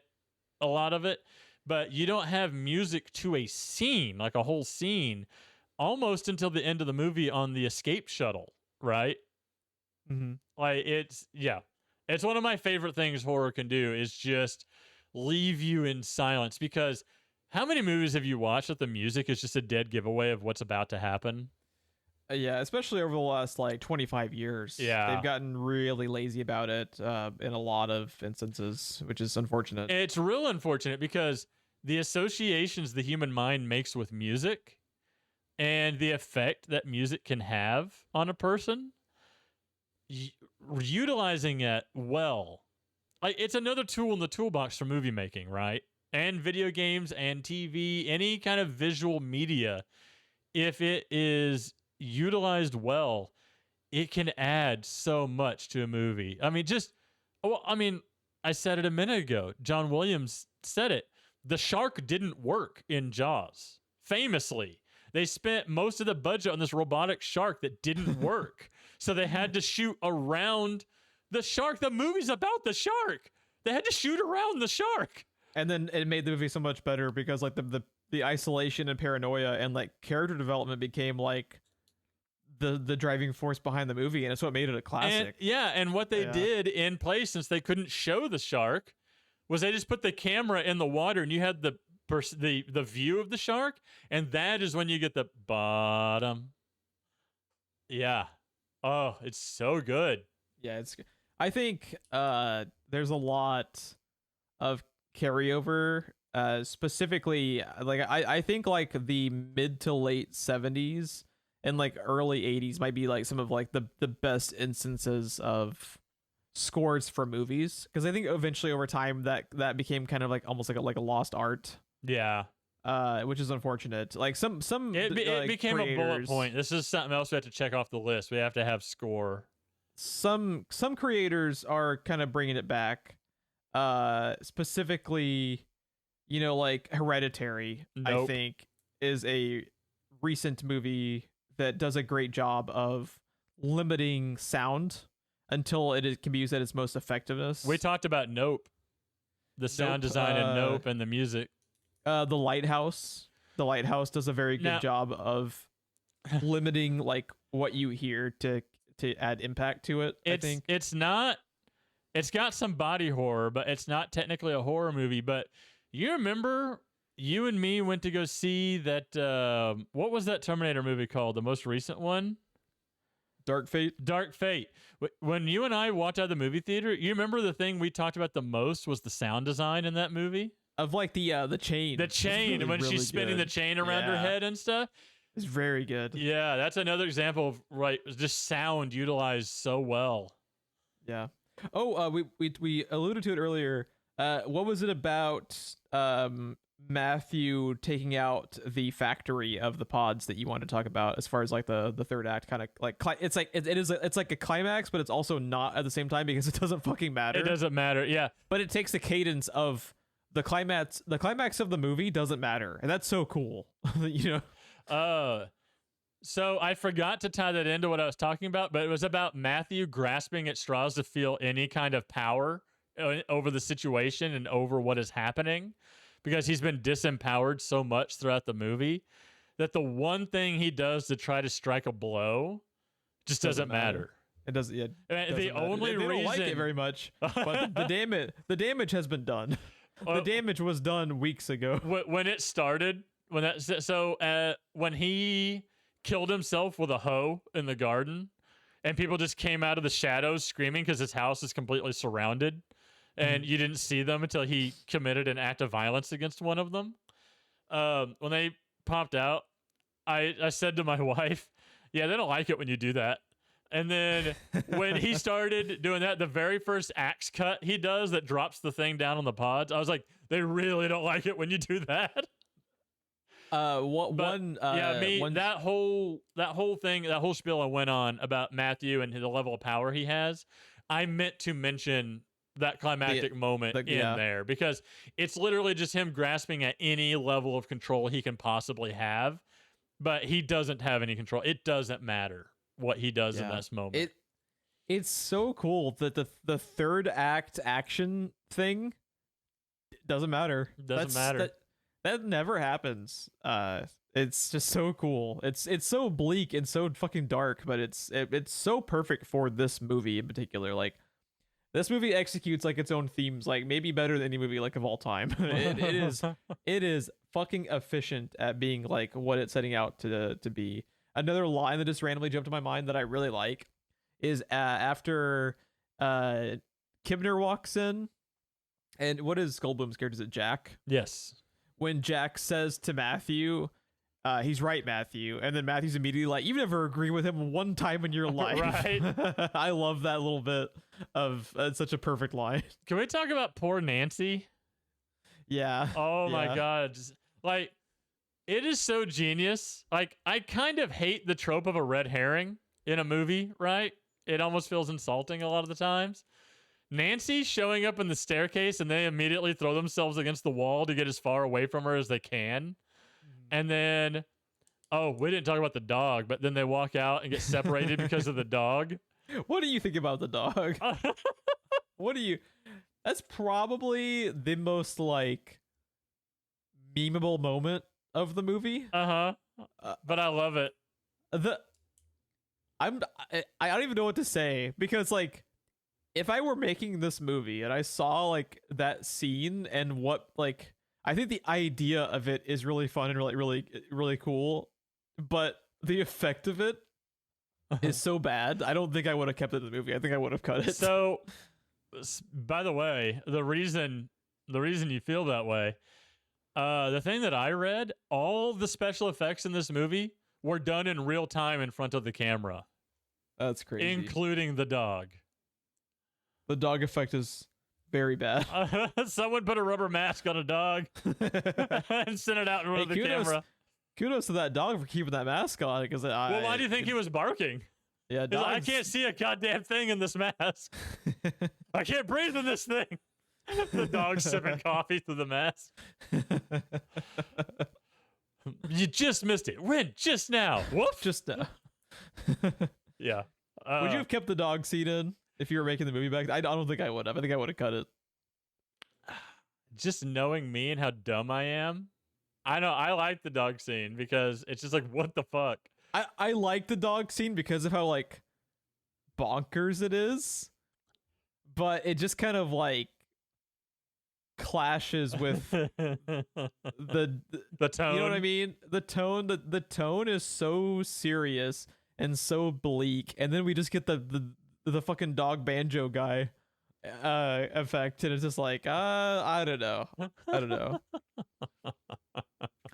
a lot of it, but you don't have music to a scene, like a whole scene, almost until the end of the movie on the escape shuttle, right? Mm-hmm. Like it's one of my favorite things horror can do is just leave you in silence, because how many movies have you watched that the music is just a dead giveaway of what's about to happen? Yeah, especially over the last like 25 years. Yeah, they've gotten really lazy about it in a lot of instances, which is unfortunate. It's real unfortunate because the associations the human mind makes with music and the effect that music can have on a person, utilizing it well, like it's another tool in the toolbox for movie making, right? And video games and TV, any kind of visual media, if it is utilized well, it can add so much to a movie. I mean, I said it a minute ago. John Williams said it. The shark didn't work in Jaws. Famously, they spent most of the budget on this robotic shark that didn't work. So they had to shoot around the shark. The movie's about the shark. They had to shoot around the shark. And then it made the movie so much better because like the isolation and paranoia and like character development became like the driving force behind the movie, and it's what made it a classic. And what they did in place, since they couldn't show the shark, was they just put the camera in the water and you had the view of the shark, and that is when you get the bottom. Yeah. Oh, it's so good. Yeah, I think there's a lot of carryover, specifically like I think like the mid to late 70s and like early 80s might be like some of like the best instances of scores for movies, because I think eventually over time that became kind of like almost like a lost art. Yeah. Which is unfortunate. Like some it became a bullet point. This is something else we have to check off the list. We have to have score. Some creators are kind of bringing it back. Specifically, like Hereditary, I think is a recent movie that does a great job of limiting sound until can be used at its most effectiveness. We talked about Nope, the sound design in Nope and the music. The Lighthouse. The Lighthouse does a very good job of limiting like what you hear to add impact to it. I think it's not. It's got some body horror, but it's not technically a horror movie. But you remember, you and me went to go see that. What was that Terminator movie called? The most recent one. Dark Fate. Dark Fate. When you and I walked out of the movie theater, you remember the thing we talked about the most was the sound design in that movie? Of like the chain. The chain, really, when really she's spinning good. the chain around her head and stuff. It's very good. Yeah, that's another example of just sound utilized so well. Yeah. Oh, we alluded to it earlier. What was it about Matthew taking out the factory of the pods that you wanted to talk about as far as like the third act kind of like it's like it's like a climax, but it's also not at the same time because it doesn't fucking matter. It doesn't matter. Yeah. But it takes the cadence of the climax of the movie doesn't matter. And that's so cool. You know? So I forgot to tie that into what I was talking about, but it was about Matthew grasping at straws to feel any kind of power over the situation and over what is happening, because he's been disempowered so much throughout the movie that the one thing he does to try to strike a blow just doesn't matter. It doesn't. Yeah, the only reason they don't like it very much, but the damage has been done. The damage was done weeks ago. When it started, when he killed himself with a hoe in the garden, and people just came out of the shadows screaming because his house is completely surrounded, and you didn't see them until he committed an act of violence against one of them. When they popped out, I said to my wife, "Yeah, they don't like it when you do that." And then when he started doing that, the very first axe cut he does that drops the thing down on the pods, I was like, they really don't like it when you do that. That whole spiel I went on about Matthew and the level of power he has, I meant to mention that climactic moment in there, because it's literally just him grasping at any level of control he can possibly have, but he doesn't have any control. It doesn't matter what he does in this moment. It's so cool that the third act action thing doesn't matter. That never happens. It's just so cool. It's so bleak and so fucking dark, but it's so perfect for this movie in particular. Like, this movie executes like its own themes, like maybe better than any movie like of all time. It is fucking efficient at being like what it's setting out to be. Another line that just randomly jumped to my mind that I really like is after Kibner walks in, and what is Goldblum's character? Is it Jack? Yes. When Jack says to Matthew, he's right, Matthew, and then Matthew's immediately like, "You never agree with him one time in your life." Right. I love that little bit of such a perfect line. Can we talk about poor Nancy? Yeah. Oh my God. Like, it is so genius. Like, I kind of hate the trope of a red herring in a movie, right? It almost feels insulting a lot of the times. Nancy showing up in the staircase and they immediately throw themselves against the wall to get as far away from her as they can. And then, we didn't talk about the dog, but then they walk out and get separated because of the dog. What do you think about the dog? That's probably the most like memeable moment of the movie. But I love it. I don't even know what to say, because like, if I were making this movie and I saw like that scene and what, like, I think the idea of it is really fun and really cool, but the effect of it is so bad. I don't think I would have kept it in the movie. I think I would have cut it. So, by the way, the reason you feel that way, the thing that I read, all the special effects in this movie were done in real time in front of the camera. That's crazy. Including the dog. The dog effect is very bad. Someone put a rubber mask on a dog and sent it out in front of the camera. Kudos to that dog for keeping that mask on. Well, why do you think he was barking? Yeah, like, I can't see a goddamn thing in this mask. I can't breathe in this thing. The dog sipping coffee through the mask. You just missed it. Win just now. Woof. Just Yeah. would you have kept the dog scene in if you were making the movie back? I don't think I would have. I think I would have cut it. Just knowing me and how dumb I am, I know I like the dog scene because it's just like, what the fuck? I like the dog scene because of how like bonkers it is, but it just kind of like clashes with the tone. You know what I mean? The tone is so serious and so bleak, and then we just get the fucking dog banjo guy effect, and it's just like I don't know.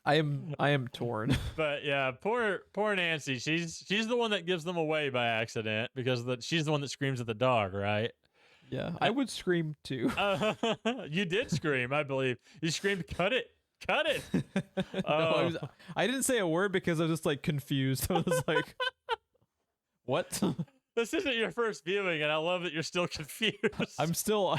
I am torn. But yeah, poor Nancy. She's the one that gives them away by accident because she's the one that screams at the dog, right? Yeah, I would scream too. You did scream, I believe. You screamed, "Cut it, cut it!" No, I didn't say a word because I was just like confused. I was like, "What?" This isn't your first viewing, and I love that you're still confused. I'm still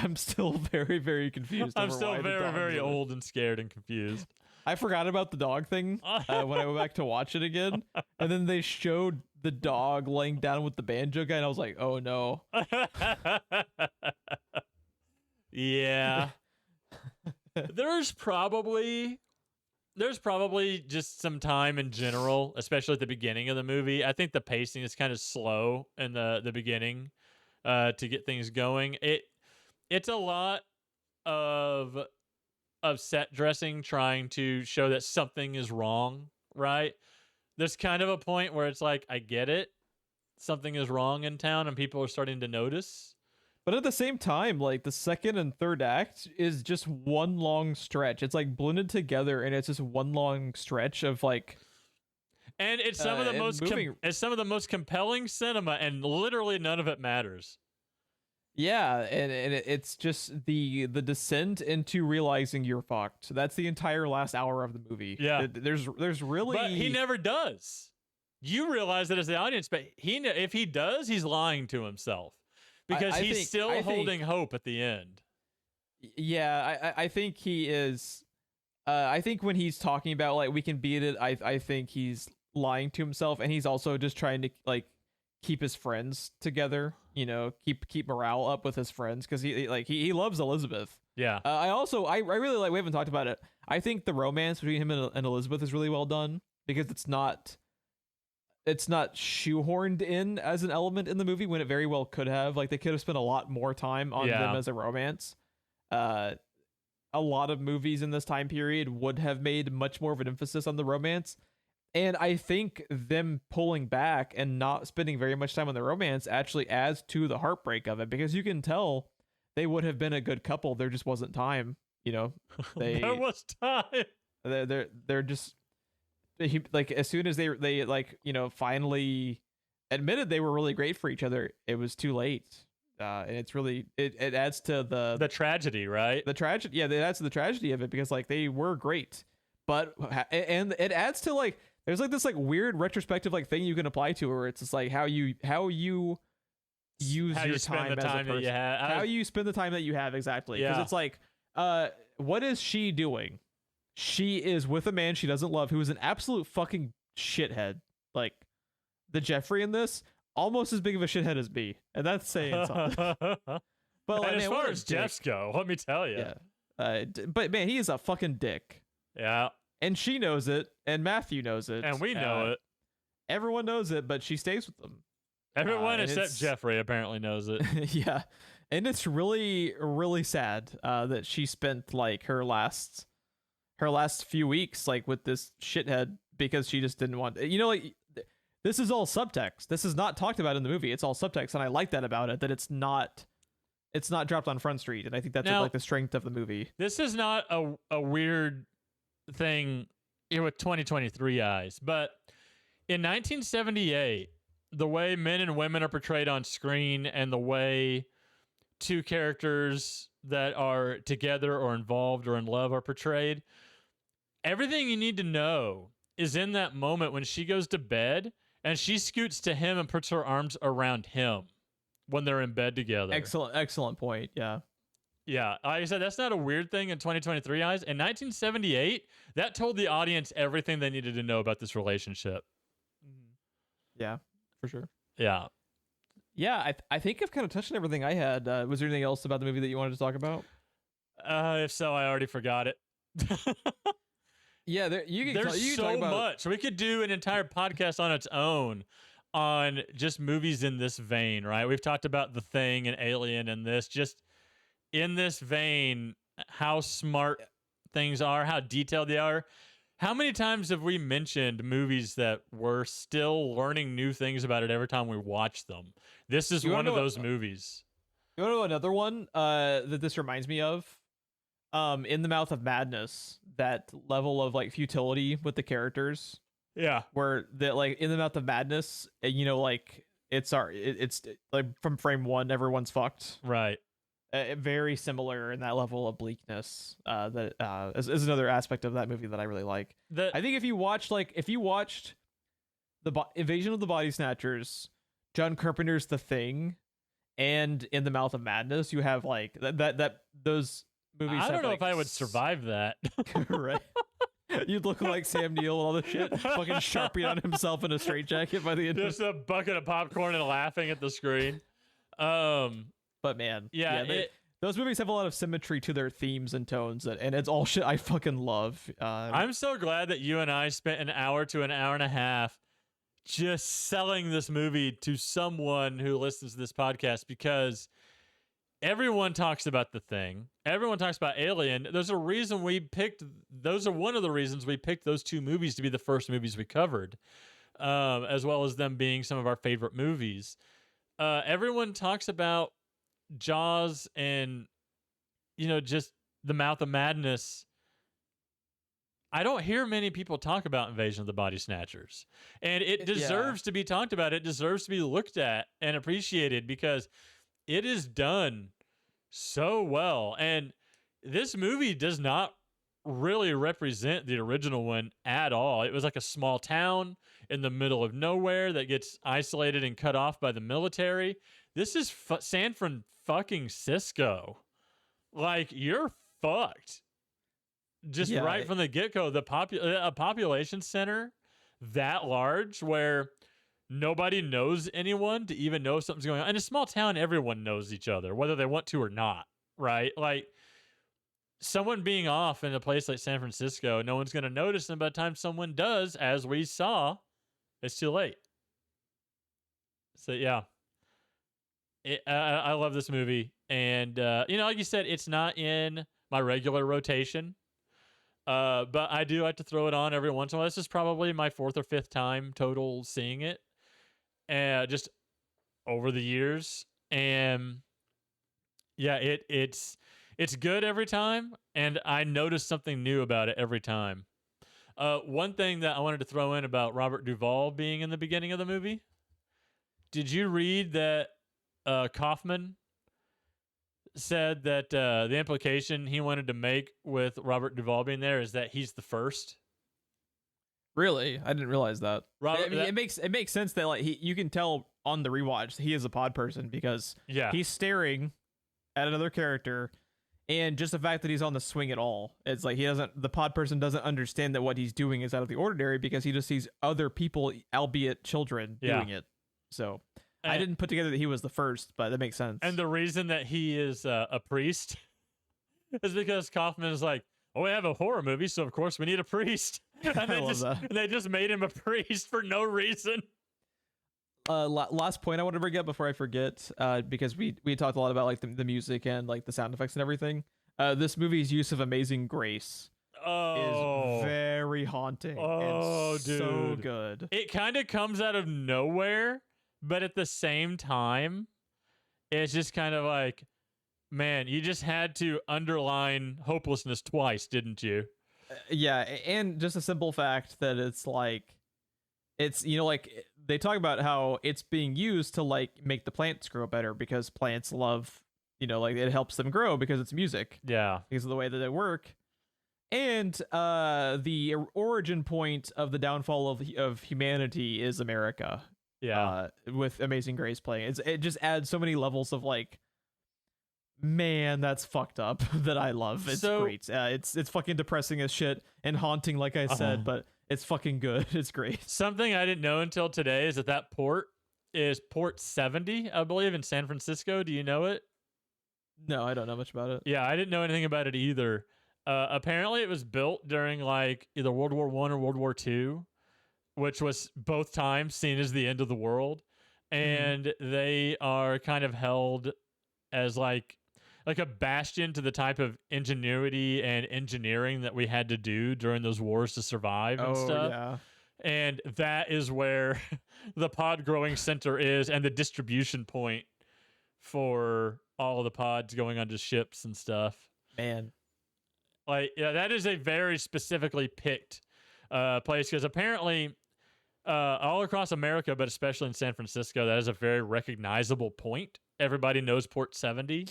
very, very confused. I'm still very, very old and scared and confused. I forgot about the dog thing when I went back to watch it again, and then they showed the dog laying down with the banjo guy, and I was like, "Oh no!" Yeah. There's probably just some time in general, especially at the beginning of the movie. I think the pacing is kind of slow in the beginning to get things going. It's a lot of set dressing trying to show that something is wrong, right? There's kind of a point where it's like, I get it. Something is wrong in town and people are starting to notice. But at the same time, like the second and third act is just one long stretch. It's like blended together, and it's just one long stretch of like. And it's some of the it's some of the most compelling cinema, and literally none of it matters. Yeah, and it's just the descent into realizing you're fucked. That's the entire last hour of the movie. Yeah, there's really. But he never does. You realize it as the audience, but if he does, he's lying to himself. Because he's still holding hope at the end. Yeah, I think he is. I think when he's talking about like we can beat it, I think he's lying to himself, and he's also just trying to like keep his friends together. You know, keep morale up with his friends because he loves Elizabeth. Yeah. I really like. We haven't talked about it. I think the romance between him and Elizabeth is really well done because it's not shoehorned in as an element in the movie when it very well could have. Like they could have spent a lot more time on them as a romance. A lot of movies in this time period would have made much more of an emphasis on the romance. And I think them pulling back and not spending very much time on the romance actually adds to the heartbreak of it, because you can tell they would have been a good couple. There just wasn't time, you know. There was time. They're just like as soon as they like, you know, finally admitted they were really great for each other, it was too late. And it's really it adds to the tragedy, right? The tragedy, yeah, it adds to the tragedy of it because like they were great, but and it adds to like there's like this like weird retrospective like thing you can apply to where it's just like how you use your time as a person, that you have. How you spend the time that you have, exactly. Because it's like, what is she doing? She is with a man she doesn't love who is an absolute fucking shithead. Like the Jeffrey in this, almost as big of a shithead as me, and that's saying something. But like, as far as Jeffs go, let me tell you. Yeah. But man, he is a fucking dick. Yeah. And she knows it, and Matthew knows it, and we know it. Everyone knows it, but she stays with them. Everyone except Jeffrey apparently knows it. Yeah, and it's really, really sad that she spent like her last few weeks like with this shithead because she just didn't want. You know, like this is all subtext. This is not talked about in the movie. It's all subtext, and I like that about it. That it's not dropped on Front Street, and I think that's like the strength of the movie. This is not a weird thing here with 2023 eyes, but in 1978, the way men and women are portrayed on screen and the way two characters that are together or involved or in love are portrayed, everything you need to know is in that moment when she goes to bed and she scoots to him and puts her arms around him when they're in bed together. Excellent point. Yeah. Yeah, like I said, that's not a weird thing in 2023 eyes. In 1978, that told the audience everything they needed to know about this relationship. Yeah, for sure. Yeah. Yeah, I think I've kind of touched on everything I had. Was there anything else about the movie that you wanted to talk about? If so, I already forgot it. Yeah, you can There's so much. We could do an entire podcast on its own on just movies in this vein, right? We've talked about The Thing and Alien and this. Just in this vein, how smart things are, how detailed they are. How many times have we mentioned movies that we're still learning new things about it every time we watch them? This is one of those movies. You want to know another one that this reminds me of? In the Mouth of Madness, that level of like futility with the characters. Yeah. Where that like in the Mouth of Madness, you know, like it's like from frame one, everyone's fucked. Right. Very similar in that level of bleakness. That is another aspect of that movie that I really like. I think if you watched the Invasion of the Body Snatchers, John Carpenter's The Thing, and In the Mouth of Madness, you have like that those movies. I don't know if I would survive that. Right. You'd look like Sam Neill and all this shit, fucking sharpie on himself in a straitjacket by the end. Just a bucket of popcorn and laughing at the screen. But man, those movies have a lot of symmetry to their themes and tones, and it's all shit I fucking love. I'm so glad that you and I spent an hour to an hour and a half just selling this movie to someone who listens to this podcast, because everyone talks about The Thing. Everyone talks about Alien. Those are one of the reasons we picked those two movies to be the first movies we covered, as well as them being some of our favorite movies. Everyone talks about Jaws and, just The Mouth of Madness. I don't hear many people talk about Invasion of the Body Snatchers, and it deserves to be talked about. It deserves to be looked at and appreciated, because it is done so well. And this movie does not really represent the original one at all. It was like a small town in the middle of nowhere that gets isolated and cut off by the military. This is San Francisco. Like, you're fucked. Just right from the get-go. A population center that large where nobody knows anyone to even know something's going on. In a small town, everyone knows each other, whether they want to or not, right? Like, someone being off in a place like San Francisco, no one's going to notice, and by the time someone does, as we saw, it's too late. So, yeah. I love this movie. And, like you said, it's not in my regular rotation. But I do like to throw it on every once in a while. This is probably my fourth or fifth time total seeing it, just over the years. And yeah, it's good every time, and I notice something new about it every time. One thing that I wanted to throw in about Robert Duvall being in the beginning of the movie. Did you read that Kaufman said that the implication he wanted to make with Robert Duvall being there is that he's the first? Really? I didn't realize that. It makes sense that like you can tell on the rewatch he is a pod person, because he's staring at another character, and just the fact that he's on the swing at all, it's like the pod person doesn't understand that what he's doing is out of the ordinary, because he just sees other people, albeit children, doing it. So I didn't put together that he was the first, but that makes sense. And the reason that he is a priest is because Kaufman is like, oh, we have a horror movie, so of course we need a priest. And they just made him a priest for no reason. Last point I want to bring up before I forget, because we talked a lot about like the music and like the sound effects and everything. This movie's use of Amazing Grace is very haunting. And dude, so good. It kind of comes out of nowhere, but at the same time, it's just kind of like, man, you just had to underline hopelessness twice, didn't you? Yeah, and just a simple fact that it's like, it's, like they talk about how it's being used to like make the plants grow better, because plants love, like it helps them grow because it's music. Yeah. Because of the way that they work. And the origin point of the downfall of humanity is America. Yeah. With Amazing Grace playing. It just adds so many levels of like Man, that's fucked up. That I love. It's great. It's fucking depressing as shit and haunting, like I said, but it's fucking good. It's great. Something I didn't know until today is that port is Port 70, I believe, in San Francisco. Do you know it? No, I don't know much about it. Yeah, I didn't know anything about it either. Apparently, it was built during like either World War I or World War II, which was both times seen as the end of the world, and they are kind of held as like a bastion to the type of ingenuity and engineering that we had to do during those wars to survive and stuff. Yeah. And that is where the pod growing center is, and the distribution point for all of the pods going onto ships and stuff. Man. Like, yeah, that is a very specifically picked place, because apparently all across America, but especially in San Francisco, that is a very recognizable point. Everybody knows Port 70.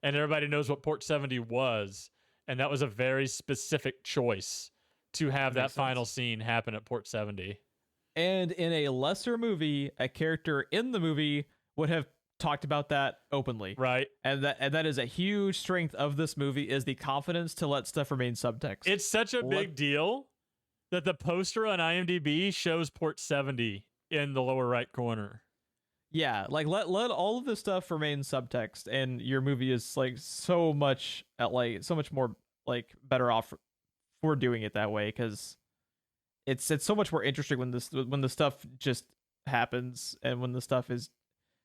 And everybody knows what Port 70 was, and that was a very specific choice to have that final scene happen at Port 70. And in a lesser movie, a character in the movie would have talked about that openly. Right. And that is a huge strength of this movie, is the confidence to let stuff remain subtext. It's such a big deal that the poster on IMDb shows Port 70 in the lower right corner. Yeah, like let all of this stuff remain subtext, and your movie is like so much more like better off for doing it that way, because it's so much more interesting when the stuff just happens, and when the stuff is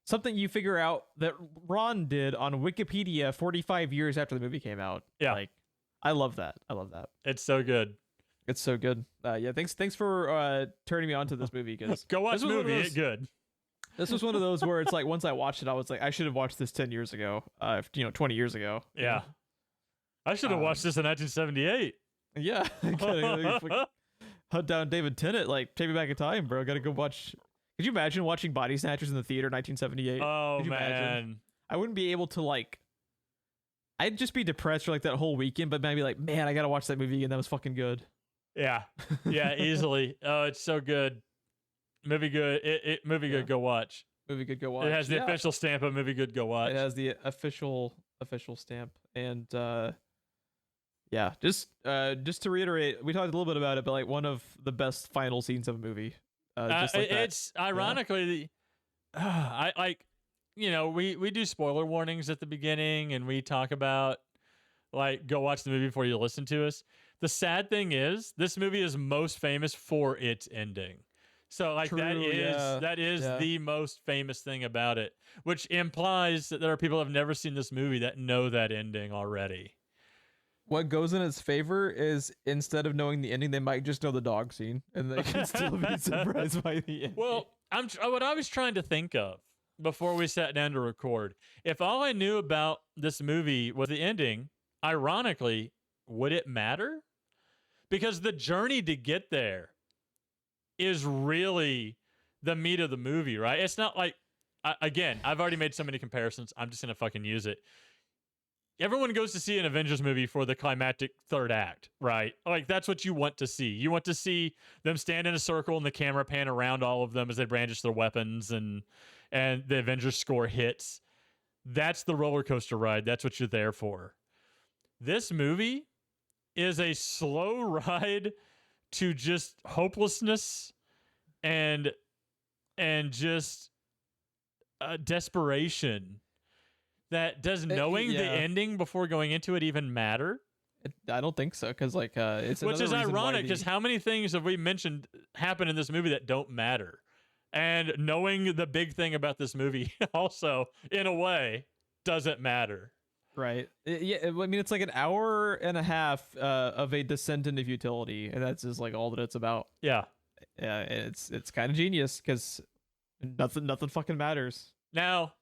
something you figure out that Ron did on Wikipedia 45 years after the movie came out. Yeah, like I love that. It's so good. It's so good. Yeah, thanks for turning me on to this movie, because go watch the movie. It's good. This was one of those where it's like, once I watched it, I was like, I should have watched this 10 years ago, 20 years ago. Yeah. I should have watched this in 1978. Yeah. Hunt down David Tennant, like, take me back in time, bro. Gotta go watch. Could you imagine watching Body Snatchers in the theater in 1978? Oh, Could you man. Imagine? I wouldn't be able to, like, I'd just be depressed for like that whole weekend, but maybe like, man, I gotta watch that movie again. That was fucking good. Yeah. Yeah, easily. Oh, it's so good. Movie good. Movie good. Go watch. Movie good. Go watch. It has the official stamp of movie good. Go watch. It has the official stamp, and just to reiterate, we talked a little bit about it, but like one of the best final scenes of a movie. Just like that. It's ironically, I like, we do spoiler warnings at the beginning, and we talk about like, go watch the movie before you listen to us. The sad thing is, this movie is most famous for its ending. So like, that is the most famous thing about it, which implies that there are people who have never seen this movie that know that ending already. What goes in its favor is, instead of knowing the ending, they might just know the dog scene, and they can still be surprised by the ending. Well, what I was trying to think of before we sat down to record, if all I knew about this movie was the ending, ironically, would it matter? Because the journey to get there is really the meat of the movie, right? It's not like, again, I've already made so many comparisons. I'm just going to fucking use it. Everyone goes to see an Avengers movie for the climactic third act, right? Like, that's what you want to see. You want to see them stand in a circle and the camera pan around all of them as they brandish their weapons, and the Avengers score hits. That's the roller coaster ride. That's what you're there for. This movie is a slow ride to just hopelessness and just desperation. That does knowing the ending before going into it even matter? I don't think so, because like it's which is ironic, because how many things have we mentioned happen in this movie that don't matter? And knowing the big thing about this movie also, in a way, doesn't matter. Right. Yeah. I mean, it's like an hour and a half of a descent into futility, and that's just like all that it's about. Yeah. Yeah. It's kind of genius, because nothing fucking matters. Now,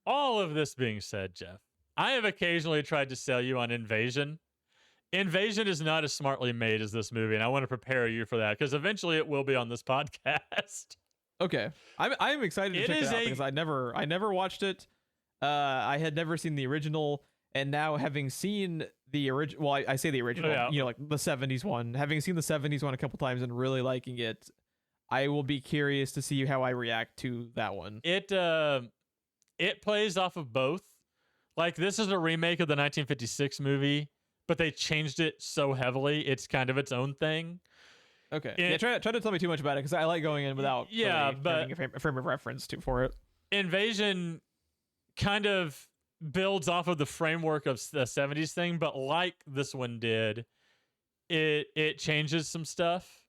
all of this being said, Geoff, I have occasionally tried to sell you on Invasion. Invasion is not as smartly made as this movie, and I want to prepare you for that, because eventually it will be on this podcast. Okay. I'm excited to check it out, because I never watched it. I had never seen the original, and now having seen the original, well, I say the original, like the 70s one, having seen the 70s one a couple times and really liking it, I will be curious to see how I react to that one. It plays off of both. Like, this is a remake of the 1956 movie, but they changed it so heavily, it's kind of its own thing. Okay. Yeah, try to tell me too much about it, because I like going in without really but having a frame of reference for it. Invasion kind of builds off of the framework of the 70s thing, but like this one did, it changes some stuff.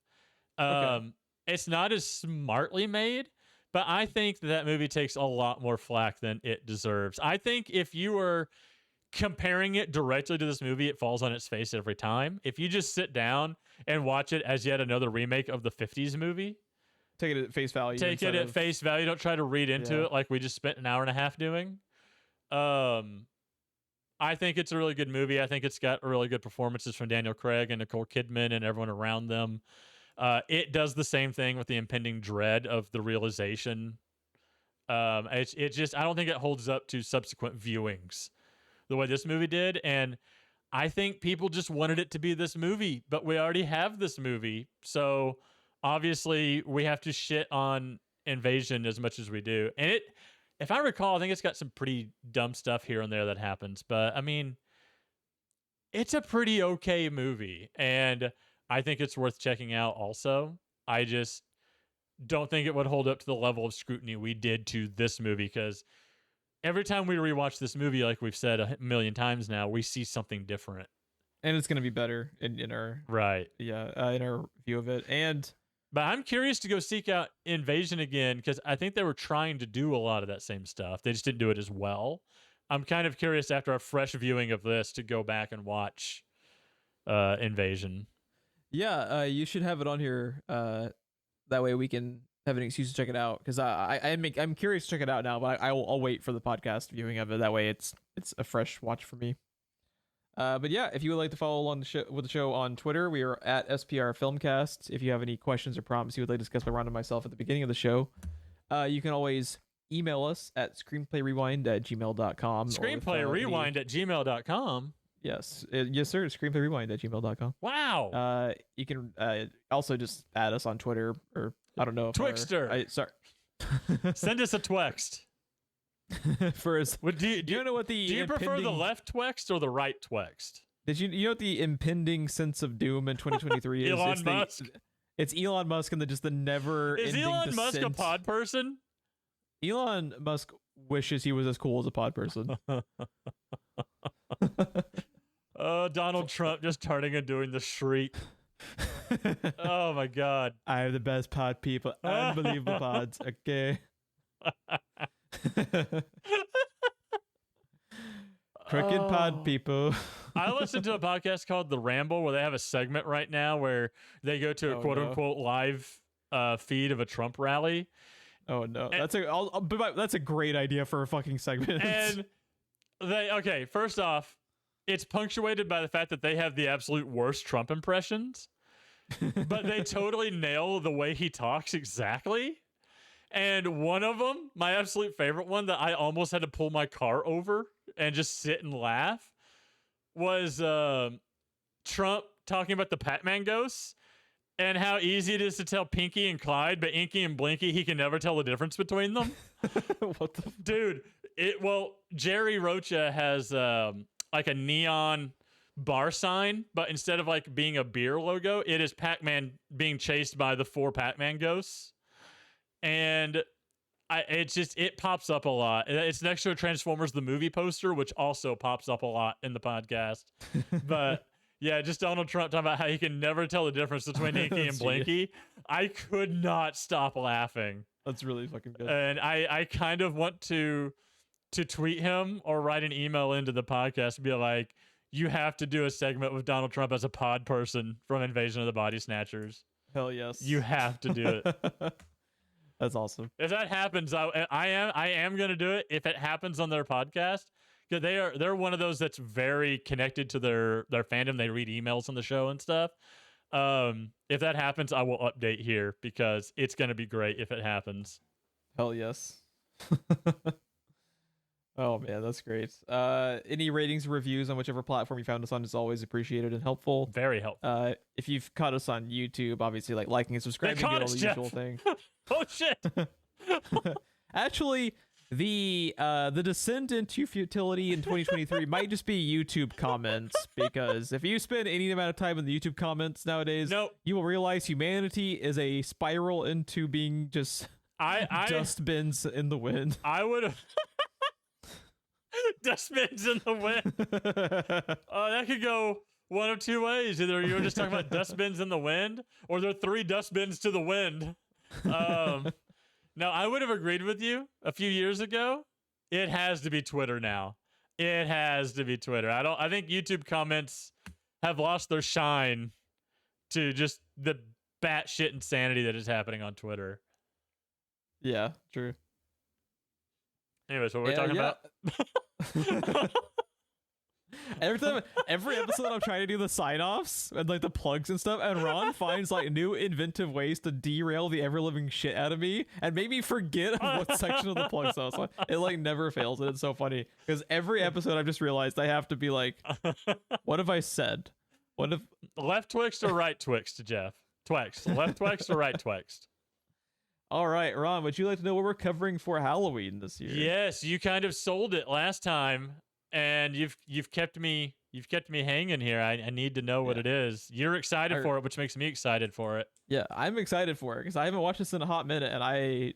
It's not as smartly made, but I think that movie takes a lot more flack than it deserves. I think if you were comparing it directly to this movie, it falls on its face every time. If you just sit down and watch it as yet another remake of the 50s movie, take it at face value. Don't try to read into it like we just spent an hour and a half doing. I think it's a really good movie. I think it's got really good performances from Daniel Craig and Nicole Kidman and everyone around them. It does the same thing with the impending dread of the realization. It just, I don't think it holds up to subsequent viewings the way this movie did. And I think people just wanted it to be this movie, but we already have this movie. So obviously we have to shit on Invasion as much as we do. And it, if I recall, I think it's got some pretty dumb stuff here and there that happens. But I mean, it's a pretty okay movie. And I think it's worth checking out also. I just don't think it would hold up to the level of scrutiny we did to this movie, because every time we rewatch this movie, like we've said a million times now, we see something different. And it's going to be better in our in our view of it. But I'm curious to go seek out Invasion again, because I think they were trying to do a lot of that same stuff. They just didn't do it as well. I'm kind of curious after a fresh viewing of this to go back and watch Invasion. Yeah, you should have it on here. That way we can have an excuse to check it out. Because I'm curious to check it out now, but I'll wait for the podcast viewing of it. That way it's a fresh watch for me. But yeah, if you would like to follow along with the show on Twitter, we are at SPR Filmcast. If you have any questions or prompts you would like to discuss with Ron and myself at the beginning of the show, you can always email us at screenplayrewind@gmail.com. Screenplayrewind@gmail.com? Yes. Yes, sir. Screenplayrewind@gmail.com. Wow. You can also just add us on Twitter, or I don't know. Twixter. Sorry. Send us a twext. For us. Do you know what the Do you prefer the left twext or the right twext? Did you know what the impending sense of doom in 2023 is? Elon Musk. It's Elon Musk and just the never Is Elon Musk a pod person? Elon Musk wishes he was as cool as a pod person. Donald Trump just turning and doing the shriek. Oh my god. I have the best pod people. Unbelievable pods. Okay. Crooked pod people. I listen to a podcast called The Ramble, where they have a segment right now where they go to a quote-unquote live feed of a Trump rally. Oh no, that's a great idea for a fucking segment. And first off, it's punctuated by the fact that they have the absolute worst Trump impressions, but they totally nail the way he talks exactly. And one of them, my absolute favorite one that I almost had to pull my car over and just sit and laugh, was Trump talking about the Pac-Man ghosts and how easy it is to tell Pinky and Clyde, but Inky and Blinky, he can never tell the difference between them. What the dude? Jerry Rocha has like a neon bar sign, but instead of like being a beer logo, it is Pac-Man being chased by the 4 Pac-Man ghosts. And it pops up a lot. It's next to a Transformers the movie poster, which also pops up a lot in the podcast. But yeah, just Donald Trump talking about how he can never tell the difference between Inky and Blinky. I could not stop laughing. That's really fucking good. And I kind of want to tweet him or write an email into the podcast and be like, you have to do a segment with Donald Trump as a pod person from Invasion of the Body Snatchers. Hell yes. You have to do it. That's awesome. If that happens, I am gonna do it. If it happens on their podcast, because they're one of those that's very connected to their fandom. They read emails on the show and stuff. If that happens, I will update here because it's gonna be great if it happens. Hell yes. Oh man, that's great. Any ratings, reviews on whichever platform you found us on is always appreciated and helpful. Very helpful. If you've caught us on YouTube, obviously liking and subscribing, get all the usual thing. Oh shit! Actually, The descent into futility in 2023 might just be YouTube comments, because if you spend any amount of time in the YouTube comments nowadays, Nope. you will realize humanity is a spiral into being just dustbins in the wind. I would have dustbins in the wind. That could go one of two ways. Either you were just talking about dustbins in the wind, or there are 3 dustbins to the wind. Now, I would have agreed with you a few years ago. It has to be Twitter now. It has to be Twitter. I think YouTube comments have lost their shine to just the batshit insanity that is happening on Twitter. Yeah, true. Anyways, what were we talking about? Every episode I'm trying to do the sign-offs and like the plugs and stuff, and Ron finds like new inventive ways to derail the ever-living shit out of me and make me forget what section of the plugs I was on. It like never fails, and it's so funny because every episode I've just realized I have to be like, what have I said? What if left twixt or right twixt, Geoff? Twixt. Left twixt or right twixt? All right, Ron, would you like to know what we're covering for Halloween this year? Yes, you kind of sold it last time, and you've kept me hanging here. I need to know what it is. You're excited for it, which makes me excited for it. Yeah, I'm excited for it because I haven't watched this in a hot minute, and I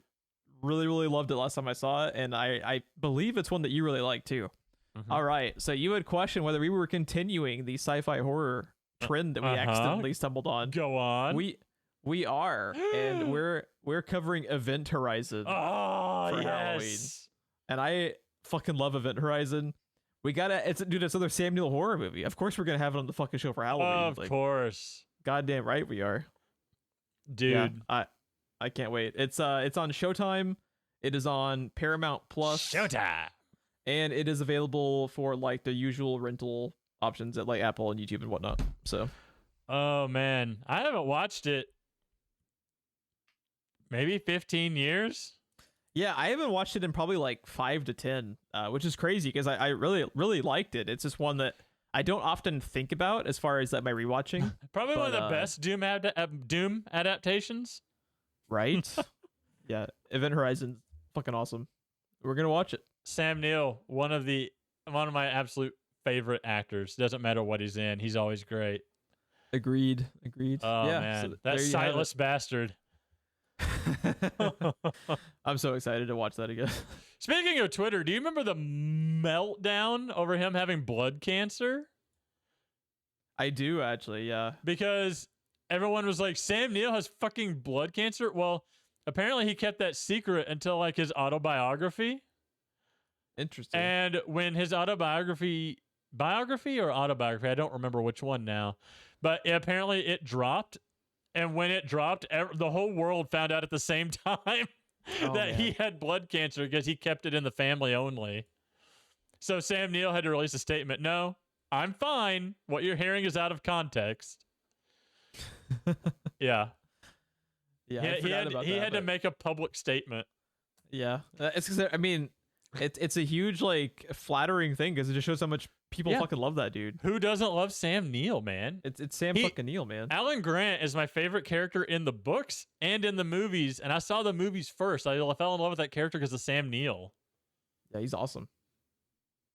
really, really loved it last time I saw it, and I believe it's one that you really like too. Mm-hmm. All right, so you had questioned whether we were continuing the sci-fi horror trend that we accidentally stumbled on. Go on. We are, and we're covering Event Horizon for Halloween, and I fucking love Event Horizon. It's another Sam Neill horror movie. Of course, we're gonna have it on the fucking show for Halloween. Of course, goddamn right we are, dude. Yeah, I can't wait. It's on Showtime. It is on Paramount Plus. Showtime, and it is available for like the usual rental options at like Apple and YouTube and whatnot. So, oh man, I haven't watched it. Maybe 15 years? Yeah, I haven't watched it in probably like 5 to 10, which is crazy because I really, really liked it. It's just one that I don't often think about as far as my rewatching. Probably one of the best Doom adaptations. Right? Yeah, Event Horizon, fucking awesome. We're going to watch it. Sam Neill, one of my absolute favorite actors. Doesn't matter what he's in. He's always great. Agreed. Oh, yeah, man. so that sightless bastard. I'm so excited to watch that again. Speaking of Twitter, do you remember the meltdown over him having blood cancer? I do, actually, yeah. Because everyone was like, Sam Neill has fucking blood cancer? Well, apparently he kept that secret until like his autobiography. Interesting. And when his biography or autobiography, I don't remember which one now, but apparently it dropped. And when it dropped, the whole world found out at the same time that he had blood cancer because he kept it in the family only. So Sam Neill had to release a statement. No, I'm fine. What you're hearing is out of context. Yeah. Yeah, he had to make a public statement. Yeah. It's because, I mean, it's a huge, like, flattering thing because it just shows how much people fucking love that dude. Who doesn't love Sam Neill, man? It's Sam fucking Neill, man. Alan Grant is my favorite character in the books and in the movies, and I saw the movies first. I fell in love with that character because of Sam Neill. Yeah, he's awesome.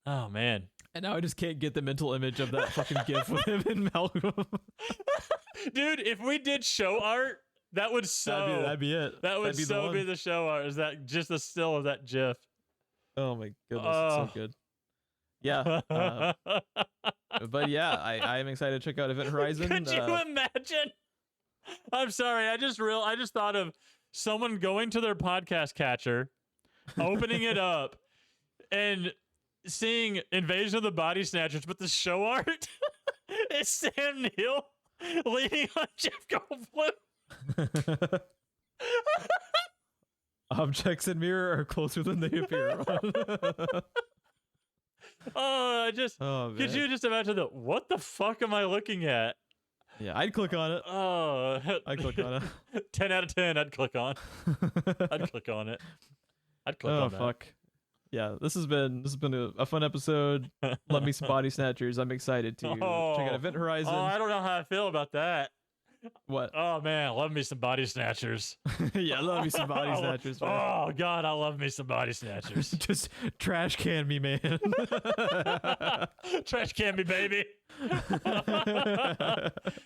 Oh, man. And now I just can't get the mental image of that fucking gif with him and Malcolm. Dude, if we did show art, that would that'd be it. That would be the show art. Is that just the still of that gif? Oh my goodness, it's so good. Yeah. But yeah, I am excited to check out Event Horizon. Could you imagine? I'm sorry, I just thought of someone going to their podcast catcher, opening it up, and seeing Invasion of the Body Snatchers, but the show art is Sam Neill leaning on Jeff Goldblum. Objects in mirror are closer than they appear. Could you just imagine what the fuck am I looking at? Yeah, I'd click on it. Oh, I'd click on it. 10 out of 10, I'd click on. I'd click on it. I'd click on that. Oh, fuck. Yeah, this has been a fun episode. Love me some Body Snatchers. I'm excited to check out Event Horizon. Oh, I don't know how I feel about that. What? Oh man, I love me some Body Snatchers. Yeah, I love me some Body Snatchers, man. Oh god, I love me some Body Snatchers. Just trash can me, man. Trash can me, baby.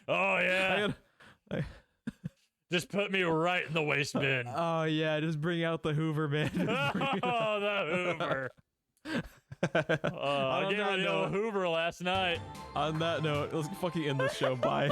Oh yeah. Just put me right in the waste bin. Oh yeah, just bring out the Hoover, man. Oh, the Hoover. I gave her the old Hoover last night. On that note, let's fucking end this show. Bye.